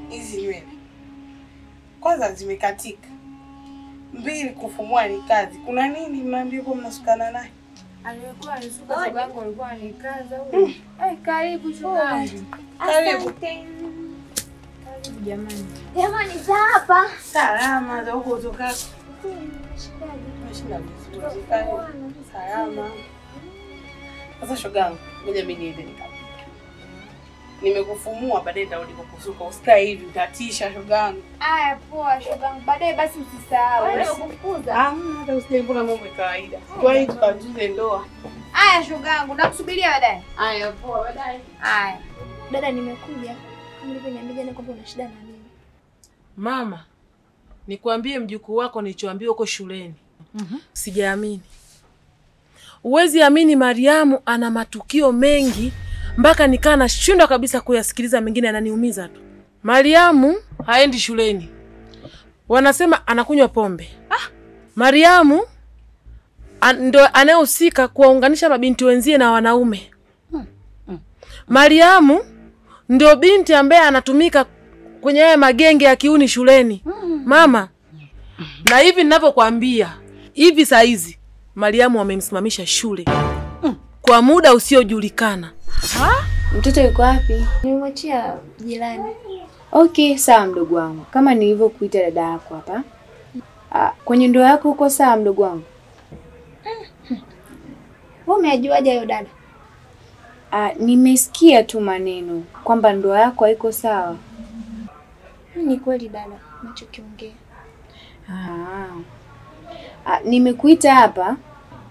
[SPEAKER 8] Hizi nywele kwanza zimekatika. 2 kufumua ni kazi. Kuna nini mnaambia kwa mnasukana naye?
[SPEAKER 10] Alikuwa anasuka shogangu, alikuwa anikaza huyo. Karibu shogangu.
[SPEAKER 8] Karibu.
[SPEAKER 10] Karibu jamani.
[SPEAKER 7] Jamani za hapa.
[SPEAKER 8] Salama za huko kutoka. Salama. Sasa shogangu, ngoja mimi niende nikapike. Nimekufumua baadaye nitarudi kukusuka. Usikae hivi utatisha shogangu.
[SPEAKER 10] Aya poa shogangu. Baadaye basi usisahau.
[SPEAKER 7] Wewe ukufukuza.
[SPEAKER 8] Hata usipenda mambo ya kawaida. Kwa hiyo tukatunze ndoa.
[SPEAKER 10] Aya shogangu, nakusubiria baadaye.
[SPEAKER 8] Aya poa baadaye.
[SPEAKER 10] Aya.
[SPEAKER 7] Dada nimekuja. Kama ulivyoniambia jana kwamba una shida na mimi.
[SPEAKER 14] Mama, nikwambie mjukuu wako nilichoambiwa huko shuleni. Sijaamini. Uwezi amini Mariamu ana matukio mengi mpaka nikaa nashindwa kabisa kuyasikiliza, mengine ananiumiza tu. Mariamu haendi shuleni. Wanasema anakunywa pombe. Mariamu ndo anayehusika kuwaunganisha mabinti wenzie na wanaume. Mariamu ndio binti ambaye anatumika kwenye haya magenge ya kiuni shuleni. Mama, na hivi ninavyokuambia, hivi saa hizi Mariamu wamemsimamisha shule kwa muda usiojulikana.
[SPEAKER 10] Mtoto yuko wapi? Nimemwachia jirani. Okay, sawa mdogo wangu. Kama nilivyokuita dada yako hapa. Kwenye ndoa yako uko sawa mdogo wangu?
[SPEAKER 7] Wewe umejuaje hayo dada?
[SPEAKER 10] Nimesikia tu maneno kwamba ndoa yako haiko sawa.
[SPEAKER 7] Ni kweli dada, unachokiongea.
[SPEAKER 10] Nimekuita hapa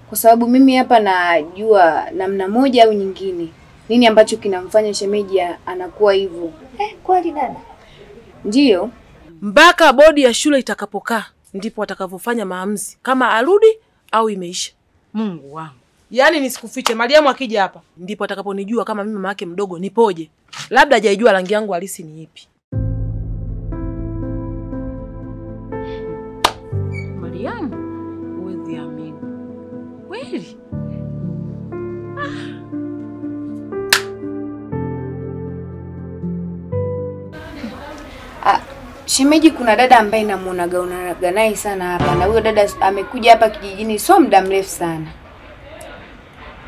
[SPEAKER 10] kwa sababu mimi hapa najua namna moja au nyingine nini ambacho kinamfanya shemeji anakuwa hivyo.
[SPEAKER 7] Kweli dada?
[SPEAKER 10] Ndiyo.
[SPEAKER 14] Mpaka bodi ya shule itakapokaa ndipo watakavyofanya maamuzi kama arudi au imeisha. Mungu wangu. Yaani nisikufiche, Mariamu akija hapa ndipo atakaponijua kama mimi mama yake mdogo nipoje. Labda hajaijua rangi yangu halisi ni ipi. Mariamu, huwezi amini. Kweli?
[SPEAKER 10] Shemeji, kuna dada ambaye namuonaga naye sana hapa, na huyo dada amekuja hapa kijijini sio muda mrefu sana.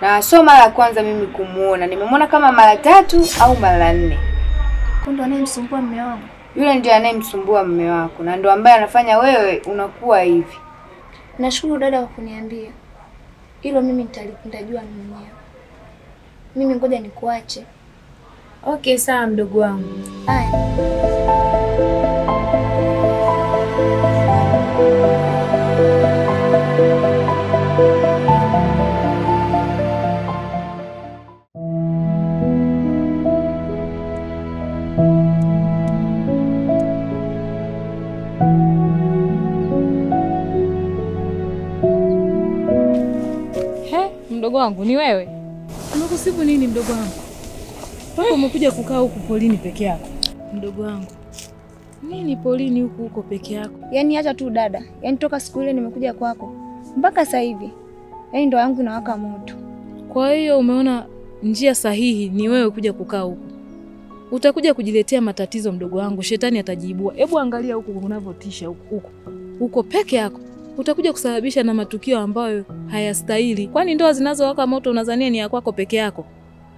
[SPEAKER 10] Na sio mara ya kwanza mimi kumuona, nimemwona kama mara 3 au mara 4.
[SPEAKER 7] Ndo anayemsumbua mume wangu?
[SPEAKER 10] Yule ndiye anayemsumbua mume wako na ndo ambaye anafanya wewe unakuwa hivi.
[SPEAKER 7] Nashukuru dada kwa kuniambia. Hilo mimi nitajua mwenyewe. Mimi ngoja nikuache.
[SPEAKER 10] Okay, sawa mdogo wangu.
[SPEAKER 7] Haya.
[SPEAKER 1] Mdogo wangu ni wewe? Umekusibu nini mdogo wangu? Wewe umekuja kukaa huku polini peke yako? Mdogo wangu. Nini polini huko peke yako?
[SPEAKER 7] Yaani acha tu dada. Yaani toka siku ile nimekuja kwako mpaka sasa hivi. Yaani ndoa yangu inawaka moto.
[SPEAKER 1] Kwa hiyo umeona njia sahihi ni wewe kuja kukaa huku. Utakuja kujiletea matatizo mdogo wangu, shetani atajiibua. Hebu angalia huku unavyotisha huku. Uko peke yako. Utakuja kusababisha na matukio ambayo hayastahili. Kwani ndoa zinazowaka moto unadhania ni ya kwako peke yako?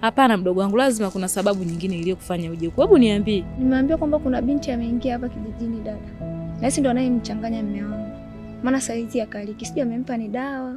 [SPEAKER 1] Hapana mdogo wangu, lazima kuna sababu nyingine iliyokufanya uje huko. Hebu niambie.
[SPEAKER 7] Nimeambiwa kwamba kuna binti ameingia hapa kijijini dada. Na sisi ndo anayemchanganya mume wangu. Maana saizi akaliki, sijui amempa ni dawa.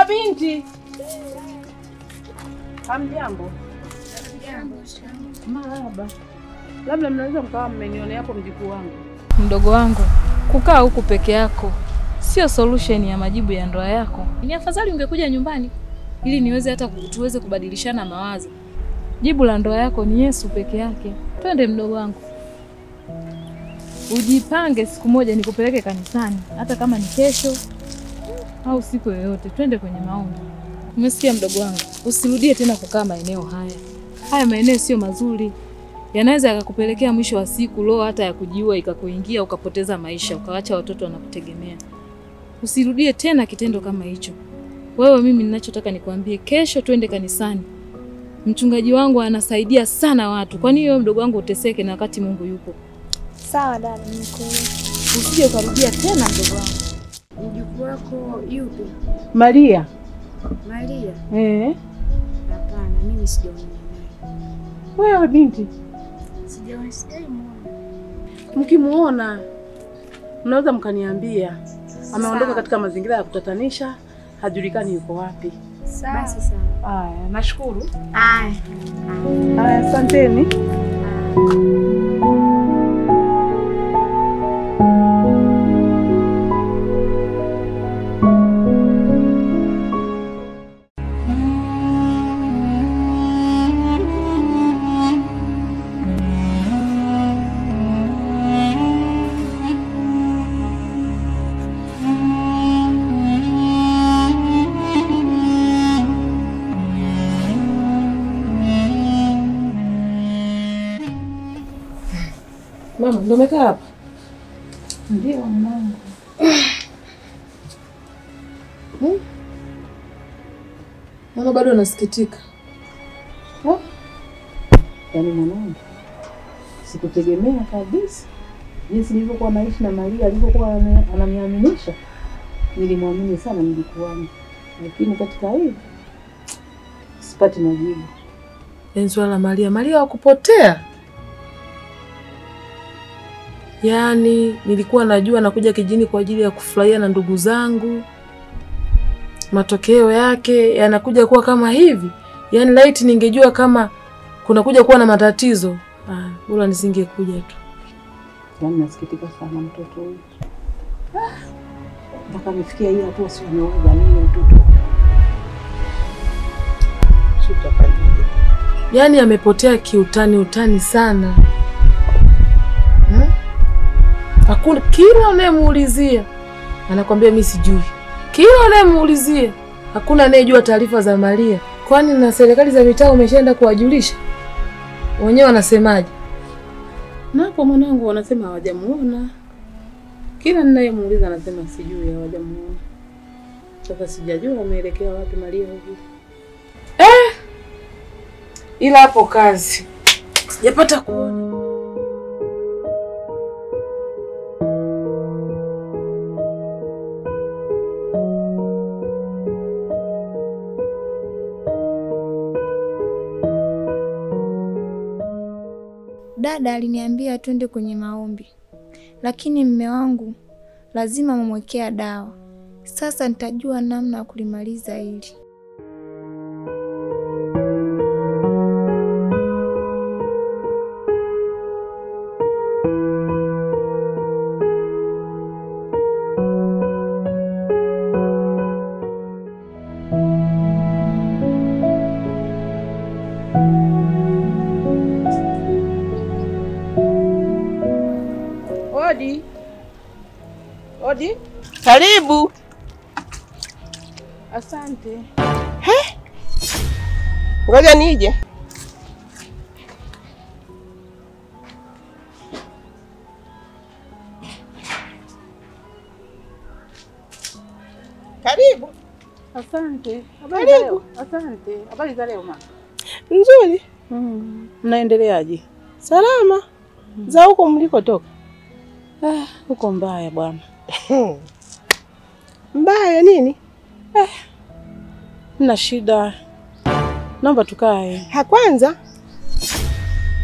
[SPEAKER 14] Binti. Hamjambo. Marhaba. Labda mnaweza mkawa mmenionea hapo mjukuu wangu.
[SPEAKER 1] Mdogo wangu, kukaa huku peke yako sio solution ya majibu ya ndoa yako. Ni afadhali ungekuja nyumbani ili niweze hata tuweze kubadilishana mawazo. Jibu la ndoa yako ni Yesu peke yake. Twende mdogo wangu. Ujipange siku moja nikupeleke kanisani, hata kama ni kesho au siku yoyote, twende kwenye maombi. Umesikia mdogo wangu? Usirudie tena kukaa maeneo haya. Haya maeneo sio mazuri. Yanaweza yakakupelekea mwisho wa siku roho hata ya kujiua ikakuingia ukapoteza maisha, ukaacha watoto wanakutegemea. Usirudie tena kitendo kama hicho. Wewe mimi ninachotaka nikwambie, kesho twende kanisani. Mchungaji wangu anasaidia sana watu. Kwani wewe mdogo wangu uteseke na wakati Mungu yupo?
[SPEAKER 7] Sawa dada, nikuelewa.
[SPEAKER 1] Usije ukarudia tena mdogo wangu.
[SPEAKER 10] Mjukuu wako yupi?
[SPEAKER 14] Maria.
[SPEAKER 10] Maria?
[SPEAKER 7] Hapana, mimi sijaona naye.
[SPEAKER 14] Wewe binti?
[SPEAKER 7] Sijaona.
[SPEAKER 14] Mkimuona mnaweza mkaniambia. Ameondoka katika mazingira ya kutatanisha, hajulikani yuko wapi.
[SPEAKER 7] Sawa.
[SPEAKER 10] Basi sawa.
[SPEAKER 14] Haya, nashukuru.
[SPEAKER 10] Haya,
[SPEAKER 14] asanteni. Mama, ndio umekaa hapa?
[SPEAKER 5] Ndio mwanangu.
[SPEAKER 14] Mama bado nasikitika.
[SPEAKER 5] Yaani mwanangu, sikutegemea kabisa jinsi nilivyokuwa naishi na Maria alivyokuwa ananiaminisha. Nilimwamini sana mjukuu wangu, lakini katika hili sipati majibu.
[SPEAKER 14] Yaani swala la Maria hakupotea. Yaani nilikuwa najua nakuja kijini kwa ajili ya kufurahia na ndugu zangu. Matokeo yake yanakuja kuwa kama hivi. Yaani laiti ningejua kama kunakuja kuwa na matatizo, bora nisingekuja tu.
[SPEAKER 5] Yaani nasikitika sana mtoto huyu. Mpaka nifikia hii hatua si unaoga nini mtoto.
[SPEAKER 14] Yaani amepotea utani sana. Hakuna, kila unayemuulizia anakwambia mimi sijui. Kila unayemuulizia hakuna anayejua taarifa za Maria. Kwani na serikali za mitaa umeshaenda kuwajulisha? Wenyewe wanasemaje?
[SPEAKER 5] Napo mwanangu wanasema hawajamuona. Kila ninayemuuliza anasema sijui, hawajamuona. Sasa sijajua ameelekea wapi Maria huyu.
[SPEAKER 14] Ila hapo kazi. Sijapata kuona.
[SPEAKER 7] Dada aliniambia twende kwenye maombi, lakini mume wangu lazima mumwekea dawa. Sasa nitajua namna ya kulimaliza hili.
[SPEAKER 3] Odi. Karibu.
[SPEAKER 5] Asante.
[SPEAKER 3] Ngoja nije. Karibu.
[SPEAKER 5] Asante.
[SPEAKER 3] Habari za leo?
[SPEAKER 5] Asante. Habari za leo mama?
[SPEAKER 3] Nzuri.
[SPEAKER 5] Mnaendeleaje?
[SPEAKER 3] Salama. Za huko mlikotoka?
[SPEAKER 5] Huko mbaya bwana.
[SPEAKER 3] Mbaya nini?
[SPEAKER 5] Nina shida. Naomba tukae.
[SPEAKER 3] Kwanza?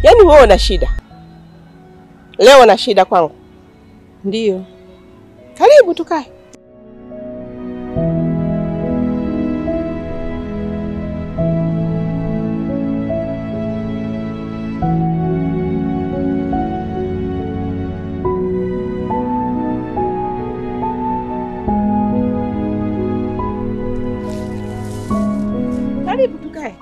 [SPEAKER 3] Yaani wewe una shida? Leo una shida kwangu?
[SPEAKER 5] Ndio.
[SPEAKER 3] Karibu tukae. Karibu tukae.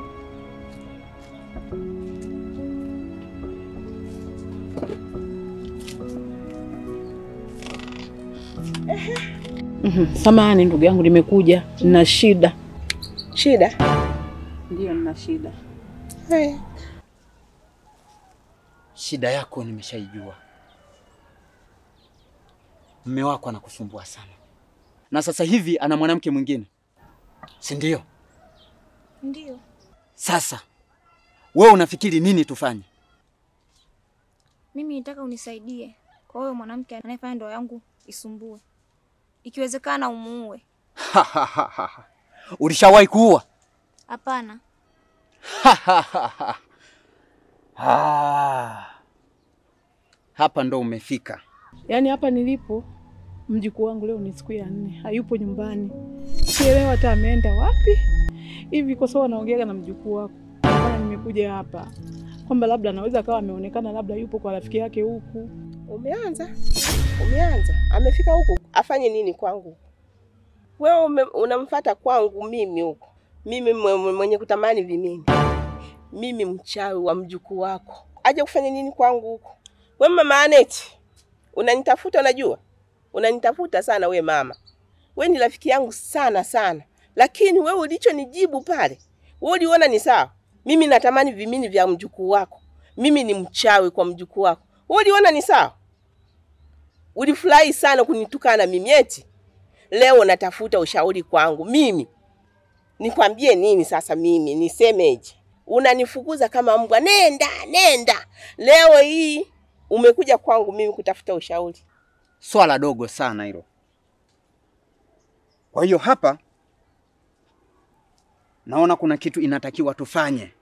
[SPEAKER 5] Samahani ndugu yangu, nimekuja. Nina shida.
[SPEAKER 3] Shida?
[SPEAKER 5] Ndio, nina shida.
[SPEAKER 9] Shida yako nimeshaijua. Mume wako anakusumbua sana. Na sasa hivi ana mwanamke mwingine. Si ndio?
[SPEAKER 7] Ndio.
[SPEAKER 9] Sasa wewe unafikiri nini tufanye?
[SPEAKER 7] Mimi nataka unisaidie kwa huyo mwanamke anayefanya ndoa yangu isumbue. Ikiwezekana umuue.
[SPEAKER 9] Ulishawahi kuua?
[SPEAKER 7] Hapana.
[SPEAKER 9] Hapa ndo umefika.
[SPEAKER 5] Yaani hapa nilipo mjukuu wangu leo ni siku ya 4, hayupo nyumbani. Sielewa hata ameenda wapi. Hivi kwa sababu naongea na mjukuu wako. Maana nimekuja hapa kwamba labda anaweza kawa ameonekana labda yupo kwa rafiki yake huku.
[SPEAKER 3] Umeanza? Amefika huku afanye nini kwangu? Wewe unamfuata kwangu mimi huko. Mimi mwenye kutamani vimini. Mimi mchawi wa mjukuu wako. Aje kufanya nini kwangu huko? Wewe mama Aneti, unanitafuta unajua? Unanitafuta sana we mama. We ni rafiki yangu sana sana. Lakini wewe ulichonijibu pale, wewe uliona ni sawa? Mimi natamani vimini vya mjukuu wako. Mimi ni mchawi kwa mjukuu wako. Uliona ni sawa? Ulifurahi sana kunitukana mimi eti? Leo natafuta ushauri kwangu. Mimi nikwambie nini sasa, mimi nisemeje? Unanifukuza kama mbwa, nenda. Leo hii umekuja kwangu mimi kutafuta ushauri.
[SPEAKER 9] Swala dogo sana hilo. Kwa hiyo hapa naona kuna kitu inatakiwa tufanye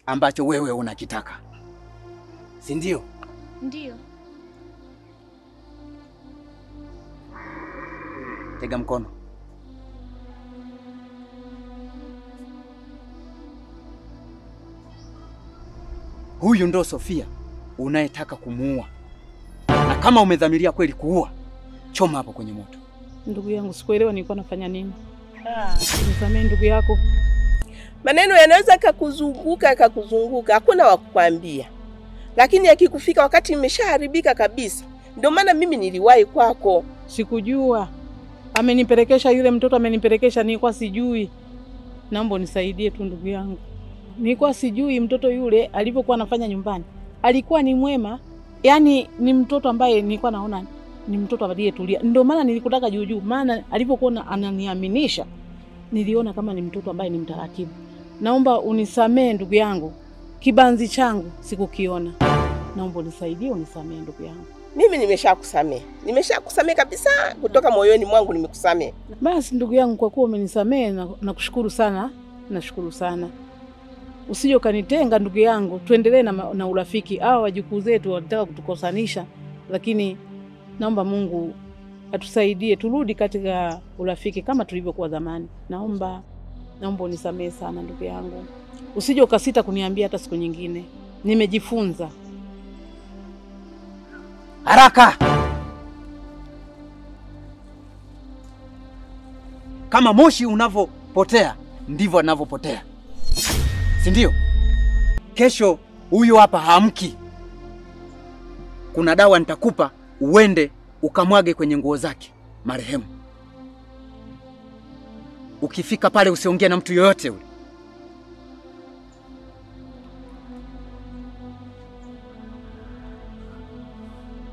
[SPEAKER 9] ambacho wewe unakitaka. Si ndio?
[SPEAKER 6] Ndio.
[SPEAKER 9] Tega mkono. Huyu ndo Sofia unayetaka kumuua. Na kama umedhamiria kweli kuua, choma hapo kwenye moto.
[SPEAKER 5] Ndugu yangu, sikuelewa nilikuwa nafanya nini. Nisamee ndugu yako.
[SPEAKER 3] Maneno yanaweza kakuzunguka, hakuna wa kukwambia. Lakini yakikufika wakati imeshaharibika kabisa. Ndio maana mimi niliwahi kwako.
[SPEAKER 5] Sikujua. Amenipelekesha yule mtoto, amenipelekesha, nilikuwa sijui. Naomba unisaidie tu ndugu yangu. Nilikuwa sijui mtoto yule alivyokuwa anafanya nyumbani. Alikuwa ni mwema. Yaani ni mtoto ambaye nilikuwa naona ni mtoto aliyetulia. Ndio maana nilikutaka juu. Maana alipokuwa ananiaminisha, niliona kama ni mtoto ambaye ni mtaratibu. Naomba unisamee ndugu yangu. Kibanzi changu sikukiona. Naomba unisaidie, unisamee ndugu yangu.
[SPEAKER 3] Mimi nimeshakusamea kabisa, kutoka moyoni mwangu nimekusamea.
[SPEAKER 5] Basi ndugu yangu, kwa kuwa umenisamea na kushukuru sana. Nashukuru sana. Usije ukanitenga ndugu yangu, tuendelee na urafiki. Hao wajukuu zetu wanataka kutukosanisha, lakini naomba Mungu atusaidie turudi katika urafiki kama tulivyokuwa zamani. Naomba unisamee sana ndugu yangu. Usije ukasita kuniambia hata siku nyingine. Nimejifunza.
[SPEAKER 9] Haraka! Kama moshi unavopotea, ndivyo anavopotea. Si ndio? Kesho huyu hapa haamki. Kuna dawa nitakupa, uende ukamwage kwenye nguo zake marehemu. Ukifika pale usiongee na mtu yoyote yule.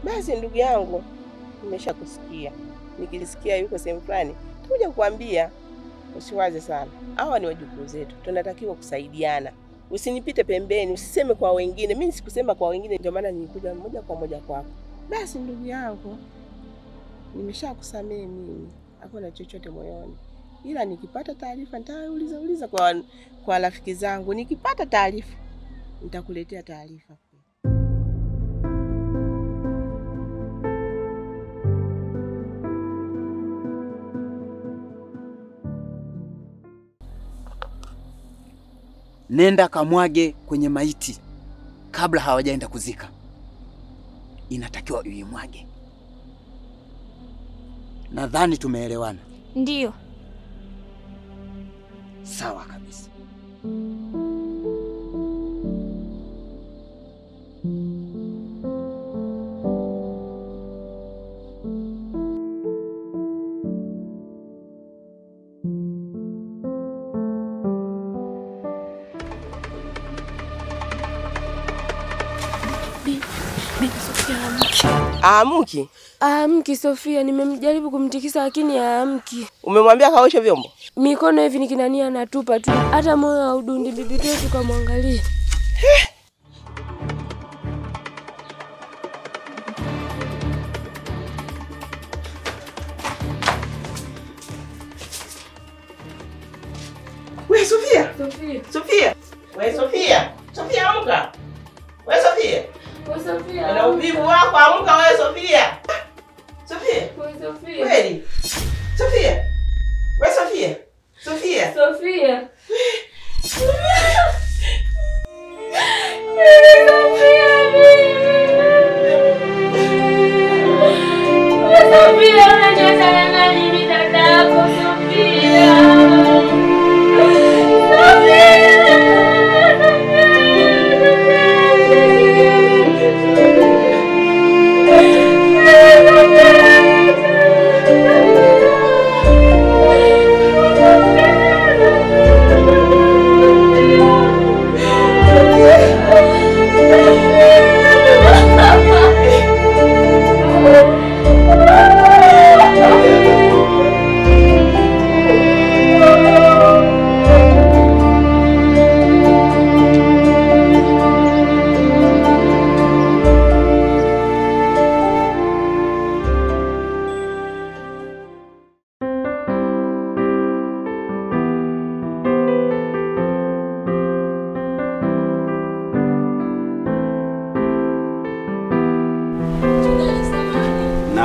[SPEAKER 3] Basi ndugu yangu, nimeshakusikia. Nikilisikia yuko sehemu fulani, tuja kukuambia. Usiwaze sana. Hawa ni wajukuu zetu. Tunatakiwa kusaidiana. Usinipite pembeni, usiseme kwa wengine. Mimi sikusema kwa wengine, ndio maana nilikuja moja kwa moja kwako. Basi ndugu yangu, nimeshakusamea mimi. Hakuna chochote moyoni. Ila nikipata taarifa nitauliza kwa rafiki zangu. Nikipata taarifa nitakuletea taarifa.
[SPEAKER 9] Nenda kamwage kwenye maiti kabla hawajaenda kuzika. Inatakiwa uimwage. Nadhani tumeelewana.
[SPEAKER 6] Ndio.
[SPEAKER 9] Sawa kabisa.
[SPEAKER 3] Aamki.
[SPEAKER 15] Aamki Sofia, nimemjaribu kumtikisa lakini haamki.
[SPEAKER 3] Umemwambia kaoshe vyombo?
[SPEAKER 15] Mikono hivi nikinania natupa tu. Hata moyo haudundi, bibi tu tukamwangalia.
[SPEAKER 3] Wewe Sofia.
[SPEAKER 15] Sofia.
[SPEAKER 3] Sofia. Wewe Sofia. Sofia amka. Wewe Sofia.
[SPEAKER 15] Wewe Sofia.
[SPEAKER 3] Ana uvivu wako, amka wewe Sofia. Sofia.
[SPEAKER 15] Wewe Sofia.
[SPEAKER 3] Kweli. Sofia. Wewe Sofia. Sofia.
[SPEAKER 15] Sofia. Sofia, unacheza na nini dadako Sofia?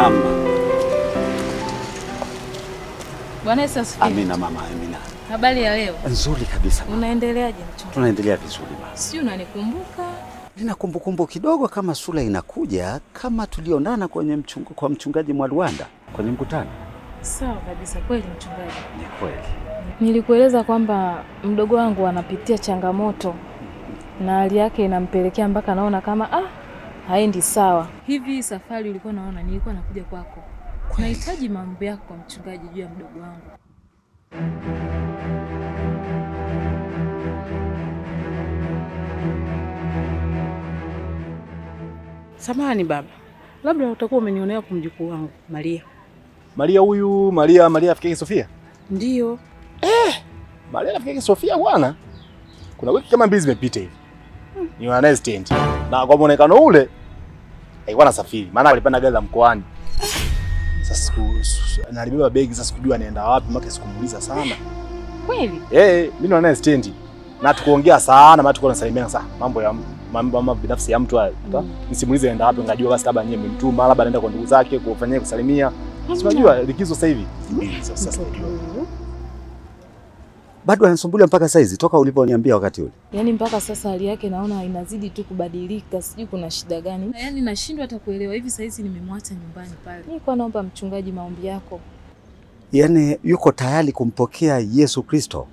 [SPEAKER 12] Mama.
[SPEAKER 5] Bwana Yesu asifiwe.
[SPEAKER 12] Amina mama, amina.
[SPEAKER 5] Habari ya leo?
[SPEAKER 12] Nzuri kabisa mama.
[SPEAKER 5] Unaendeleaje mchungaji?
[SPEAKER 12] Tunaendelea vizuri mama.
[SPEAKER 5] Si unanikumbuka?
[SPEAKER 12] Nina kumbukumbu kidogo kama sura inakuja kama tulionana kwenye kwa mchungaji Mwalwanda kwenye mkutano.
[SPEAKER 5] Sawa kabisa, kweli mchungaji.
[SPEAKER 12] Ni kweli.
[SPEAKER 5] Nilikueleza kwamba mdogo wangu anapitia changamoto na hali yake inampelekea mpaka naona kama haendi sawa. Hivi safari ulikuwa naona nilikuwa nakuja kwako. Nahitaji mambo yako kwa mchungaji juu ya mdogo wangu.
[SPEAKER 8] Samahani baba. Labda utakuwa umenionea kwa mjukuu wangu, Maria.
[SPEAKER 13] Maria huyu, Maria rafiki yake Sofia?
[SPEAKER 8] Ndio.
[SPEAKER 13] Maria rafiki yake Sofia bwana. Kuna wiki kama mbili zimepita hivi. Ni wana stand. Na kwa muonekano ule alikuwa anasafiri. Maana alipanda gari la mkoani. Sasa analibeba begi, sasa sikujua anaenda wapi, mpaka sikumuuliza sana.
[SPEAKER 8] Kweli?
[SPEAKER 13] Mimi naona stand. Na tukuongea sana, maana tuko tunasalimiana sana. Mambo binafsi ya mtu nisimulize anaenda wapi, ngajua basi labda nyinyi mmemtuma, labda anaenda kwa ndugu zake kufanyia kusalimia. Unajua likizo sasa hivi. Sasa unajua.
[SPEAKER 12] Bado anasumbulia mpaka saizi toka uliponiambia wakati ule.
[SPEAKER 5] Yaani mpaka sasa hali yake naona inazidi tu kubadilika, sijui kuna shida gani. Yaani nashindwa hata kuelewa. Hivi saizi nimemwacha nyumbani pale. Nilikuwa naomba mchungaji maombi yako.
[SPEAKER 12] Yaani yuko tayari kumpokea Yesu Kristo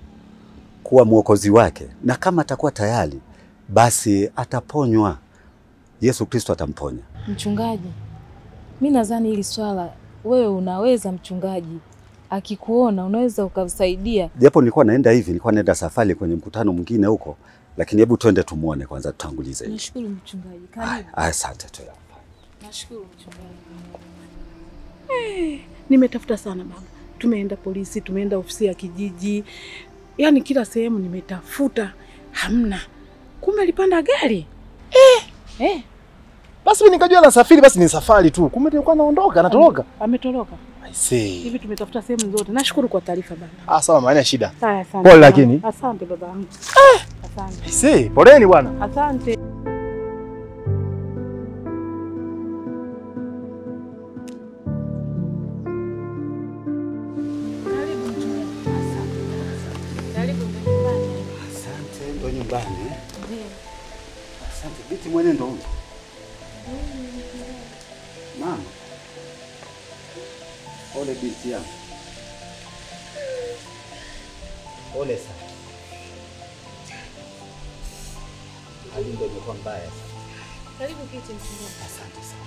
[SPEAKER 12] kuwa mwokozi wake, na kama atakuwa tayari basi ataponywa. Yesu Kristo atamponya.
[SPEAKER 5] Mchungaji, mimi nadhani hili swala wewe unaweza mchungaji. Akikuona unaweza ukasaidia.
[SPEAKER 12] Japo nilikuwa naenda hivi, nilikuwa naenda safari kwenye mkutano mwingine huko, lakini hebu twende tumuone kwanza, tutangulize hivi.
[SPEAKER 5] Nashukuru mchungaji. Karibu.
[SPEAKER 12] Asante tu.
[SPEAKER 5] Nashukuru mchungaji.
[SPEAKER 8] Nimetafuta sana baba. Tumeenda polisi, tumeenda ofisi ya kijiji. Yaani kila sehemu nimetafuta, hamna. Kumbe alipanda gari.
[SPEAKER 13] Basi mimi nikajua anasafiri, basi ni safari tu. Kumbe nilikuwa naondoka, anatoroka.
[SPEAKER 8] Ametoroka.
[SPEAKER 13] I see.
[SPEAKER 8] Hivi tumetafuta sehemu zote. Nashukuru kwa taarifa baba.
[SPEAKER 13] Sawa, maana shida.
[SPEAKER 8] Asante.
[SPEAKER 13] Pole lakini.
[SPEAKER 8] Asante baba wangu. Asante.
[SPEAKER 13] I see. Poleni bwana.
[SPEAKER 8] Asante.
[SPEAKER 12] Asante, ndo nyumbani. Asante, binti mwenendo huyu. Mama. Ole binti yangu. Ole sana. Hali ndio imekuwa mbaya sana.
[SPEAKER 5] Karibu kiti mchungaji.
[SPEAKER 12] Asante sana.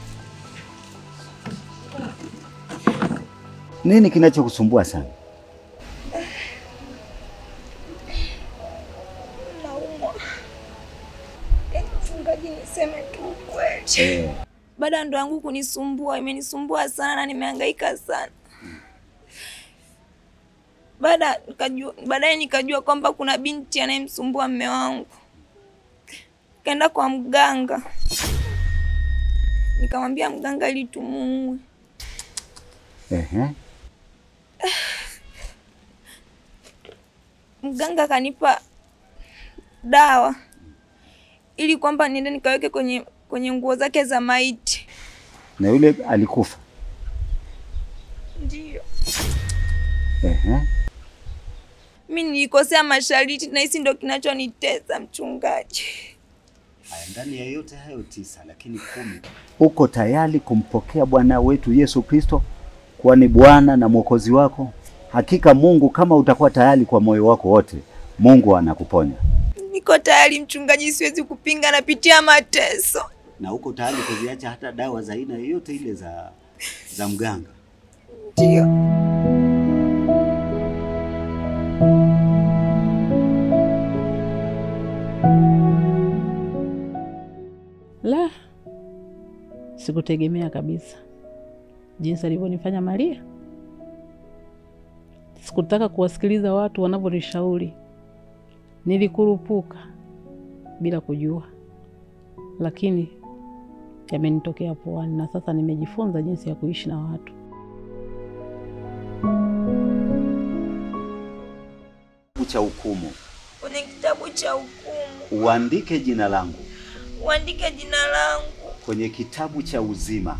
[SPEAKER 12] Nini kinachokusumbua sana?
[SPEAKER 11] Naumwa. Mchungaji, niseme tu kweli. Baada ya ndoa yangu kunisumbua, imenisumbua sana na nimehangaika sana. Baadaye nikajua kwamba kuna binti anayemsumbua mume wangu. Kaenda kwa mganga. Nikamwambia mganga ili tumuue. Mganga kanipa dawa ili kwamba niende nikaweke kwenye nguo zake za maiti.
[SPEAKER 12] Na yule alikufa?
[SPEAKER 11] Ndio. Mimi nilikosea masharti na hisi ndio kinachonitesa mchungaji.
[SPEAKER 12] Ndani ya yote hayo 9 lakini 10. Uko tayari kumpokea Bwana wetu Yesu Kristo kuwa ni Bwana na Mwokozi wako? Hakika Mungu, kama utakuwa tayari kwa moyo wako wote, Mungu anakuponya.
[SPEAKER 11] Niko tayari mchungaji, siwezi kupinga, napitia mateso.
[SPEAKER 12] Na uko tayari kuziacha hata dawa za aina yoyote ile za mganga?
[SPEAKER 11] Ndio.
[SPEAKER 8] La, sikutegemea kabisa jinsi alivyonifanya Maria. Sikutaka kuwasikiliza watu wanavyonishauri. Nilikurupuka bila kujua, lakini yamenitokea puani na sasa nimejifunza jinsi ya kuishi na watu.
[SPEAKER 12] Cha hukumu.
[SPEAKER 11] Kwenye kitabu cha hukumu.
[SPEAKER 12] Uandike jina langu.
[SPEAKER 11] Uandike jina langu
[SPEAKER 12] kwenye kitabu cha uzima.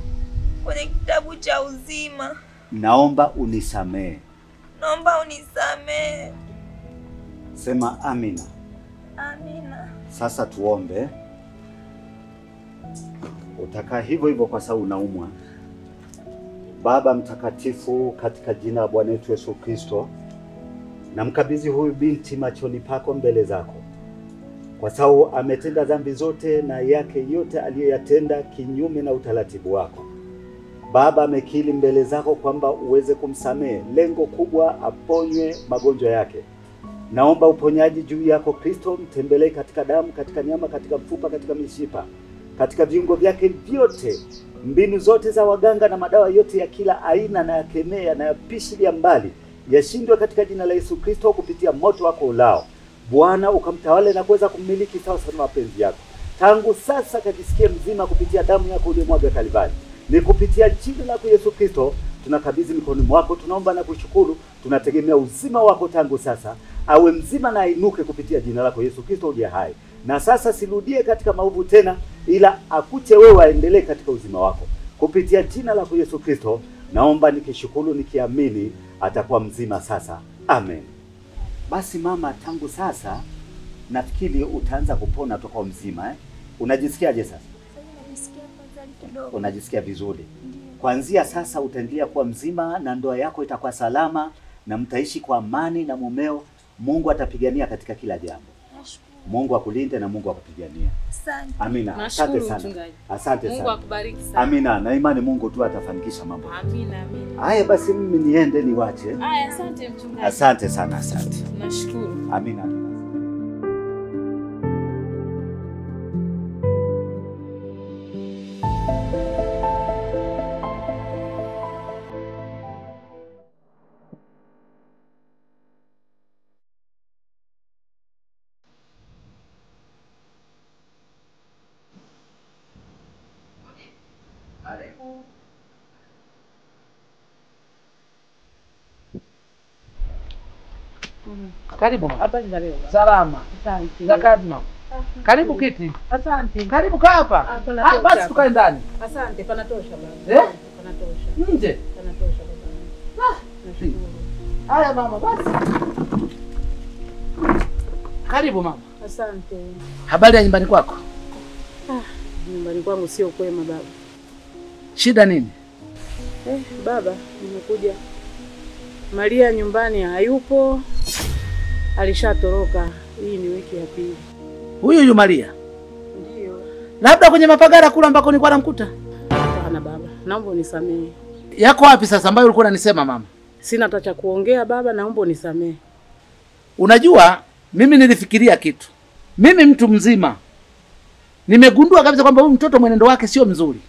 [SPEAKER 17] kwenye kitabu cha uzima.
[SPEAKER 12] Naomba unisamehe.
[SPEAKER 17] Naomba unisamehe.
[SPEAKER 12] Sema amina.
[SPEAKER 17] Amina.
[SPEAKER 12] Sasa tuombe. Utakaa hivyo hivyo kwa sababu unaumwa. Baba mtakatifu, katika jina la Bwana wetu Yesu Kristo, namkabidhi huyu binti machoni pako mbele zako, kwa sababu ametenda dhambi zote na yake yote aliyoyatenda kinyume na utaratibu wako. Baba amekiri mbele zako kwamba uweze kumsamehe, lengo kubwa aponywe magonjwa yake. Naomba uponyaji juu yako Kristo, mtembelee katika damu, katika nyama, katika mfupa, katika mishipa, katika viungo vyake vyote. Mbinu zote za waganga na madawa yote ya kila aina na yakemea na yapishilia mbali, yashindwe katika jina la Yesu Kristo kupitia moto wako ulao. Bwana ukamtawale na kuweza kumiliki sawa sana mapenzi yako. Tangu sasa kajisikie mzima kupitia damu yako uliyomwaga Kalvari. Ni kupitia jina lako Yesu Kristo tunakabidhi mikononi mwako, tunaomba na kushukuru. Tunategemea uzima wako tangu sasa, awe mzima na ainuke kupitia jina lako Yesu Kristo uliye hai. Na sasa sirudie katika maovu tena, ila akute wewe aendelee katika uzima wako. Kupitia jina lako Yesu Kristo naomba nikishukuru nikiamini atakuwa mzima sasa. Amen. Basi mama, tangu sasa nafikiri utaanza kupona toka mzima. Unajisikiaje sasa? Unajisikia vizuri. Kuanzia sasa utaendelea kuwa mzima na ndoa yako itakuwa salama na mtaishi kwa amani na mumeo. Mungu atapigania katika kila jambo. Mungu akulinde na Mungu akupigania.
[SPEAKER 17] Asante.
[SPEAKER 12] Amina. Asante sana. Asante sana.
[SPEAKER 2] Mungu akubariki sana.
[SPEAKER 12] Amina. Na imani Mungu tu atafanikisha mambo.
[SPEAKER 2] Amina, amina.
[SPEAKER 12] Haya basi mimi niende niwache.
[SPEAKER 2] Haya, asante mchungaji.
[SPEAKER 12] Asante sana, asante.
[SPEAKER 2] Nashukuru.
[SPEAKER 12] Amina.
[SPEAKER 22] Karibu mama.
[SPEAKER 23] Habari za leo?
[SPEAKER 22] Salama.
[SPEAKER 23] Asante.
[SPEAKER 22] Za kazi mama. Karibu kiti.
[SPEAKER 23] Asante.
[SPEAKER 22] Karibu kaa hapa. Basi tukae ndani.
[SPEAKER 23] Asante, panatosha baba. Panatosha.
[SPEAKER 22] Nje.
[SPEAKER 23] Panatosha baba. Nashukuru.
[SPEAKER 22] Haya mama basi. Karibu mama.
[SPEAKER 23] Asante.
[SPEAKER 22] Habari ya nyumbani kwako?
[SPEAKER 23] Nyumbani kwangu sio kwema baba.
[SPEAKER 22] Shida nini?
[SPEAKER 23] Baba, nimekuja. Maria nyumbani hayupo. Alishatoroka. Hii ni wiki ya pili.
[SPEAKER 22] Huyu Maria?
[SPEAKER 23] Ndio.
[SPEAKER 22] Labda kwenye mapagara kula ambako nilikuwa namkuta?
[SPEAKER 23] Hapana baba. Naomba unisamehe.
[SPEAKER 22] Yako wapi sasa ambayo ulikuwa unanisema mama?
[SPEAKER 23] Sina hata cha kuongea baba, naomba unisamehe.
[SPEAKER 22] Unajua mimi nilifikiria kitu. Mimi mtu mzima. Nimegundua kabisa kwamba huyu mtoto mwenendo wake sio mzuri.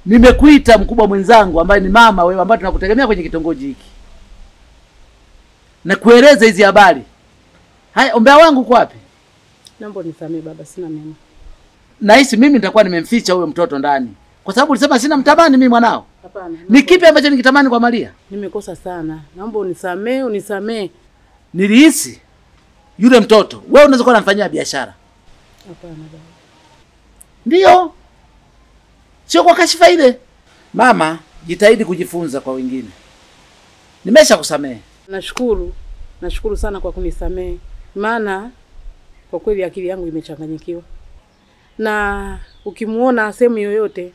[SPEAKER 22] Nimekuita mkubwa mwenzangu ambaye ni mama wewe ambaye tunakutegemea kwenye kitongoji hiki. Na kueleza hizi habari. Haya, ombea wangu uko wapi?
[SPEAKER 23] Naomba unisamehe baba, sina neno.
[SPEAKER 22] Nahisi mimi nitakuwa nimemficha huyo mtoto ndani. Kwa sababu ulisema sina mtamani mimi mwanao.
[SPEAKER 23] Hapana.
[SPEAKER 22] Ni kipi ambacho nikitamani kwa Maria?
[SPEAKER 23] Nimekosa sana. Naomba unisamehe, unisamehe.
[SPEAKER 22] Nilihisi yule mtoto wewe unaweza kuwa unamfanyia biashara.
[SPEAKER 23] Hapana baba.
[SPEAKER 22] Ndio. Sio kwa kashifa ile. Mama, jitahidi kujifunza kwa wengine. Nimesha kusamehe.
[SPEAKER 23] Nashukuru. Nashukuru sana kwa kunisamehe. Maana kwa kweli akili yangu imechanganyikiwa. Na ukimuona sehemu yoyote,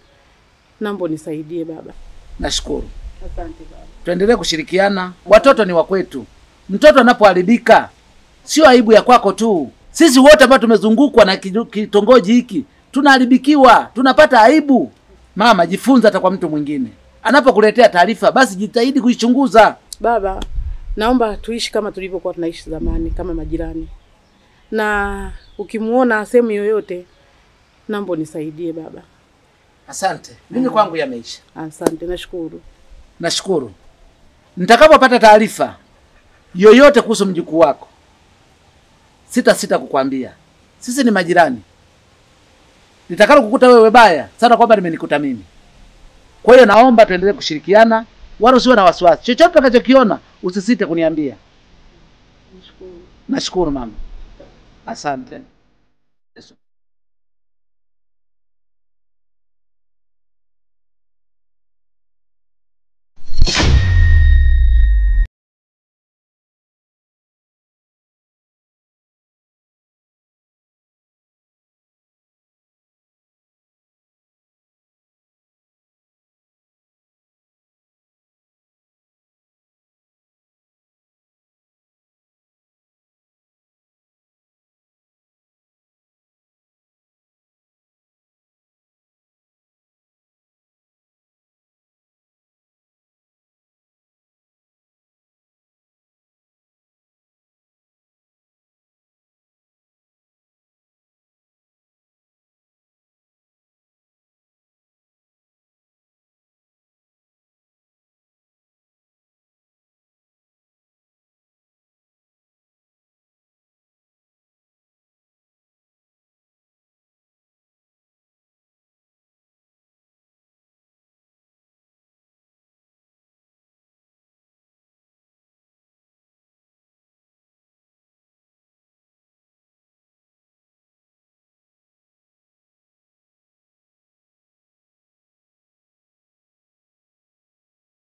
[SPEAKER 23] naomba nisaidie baba.
[SPEAKER 22] Nashukuru.
[SPEAKER 23] Asante baba.
[SPEAKER 22] Tuendelee kushirikiana. Watoto ni wa kwetu. Mtoto anapoharibika sio aibu ya kwako tu. Sisi wote ambao tumezungukwa na kitongoji hiki tunaharibikiwa, tunapata aibu. Mama, jifunza hata kwa mtu mwingine. Anapokuletea taarifa basi jitahidi kuichunguza.
[SPEAKER 23] Baba, naomba tuishi kama tulivyokuwa tunaishi zamani, kama majirani. Na ukimuona sehemu yoyote, naomba nisaidie baba.
[SPEAKER 22] Asante. Mimi kwangu yameisha.
[SPEAKER 23] Asante, nashukuru.
[SPEAKER 22] Nashukuru. Nitakapopata taarifa yoyote kuhusu mjukuu wako, sita kukwambia. Sisi ni majirani. Nitakalo kukuta wewe baya, sana kwamba nimenikuta mimi. Kwa hiyo naomba tuendelee kushirikiana, wala usiwe na wasiwasi. Chochote utakachokiona usisite kuniambia.
[SPEAKER 23] Nashukuru.
[SPEAKER 22] Nashukuru mama. Asante.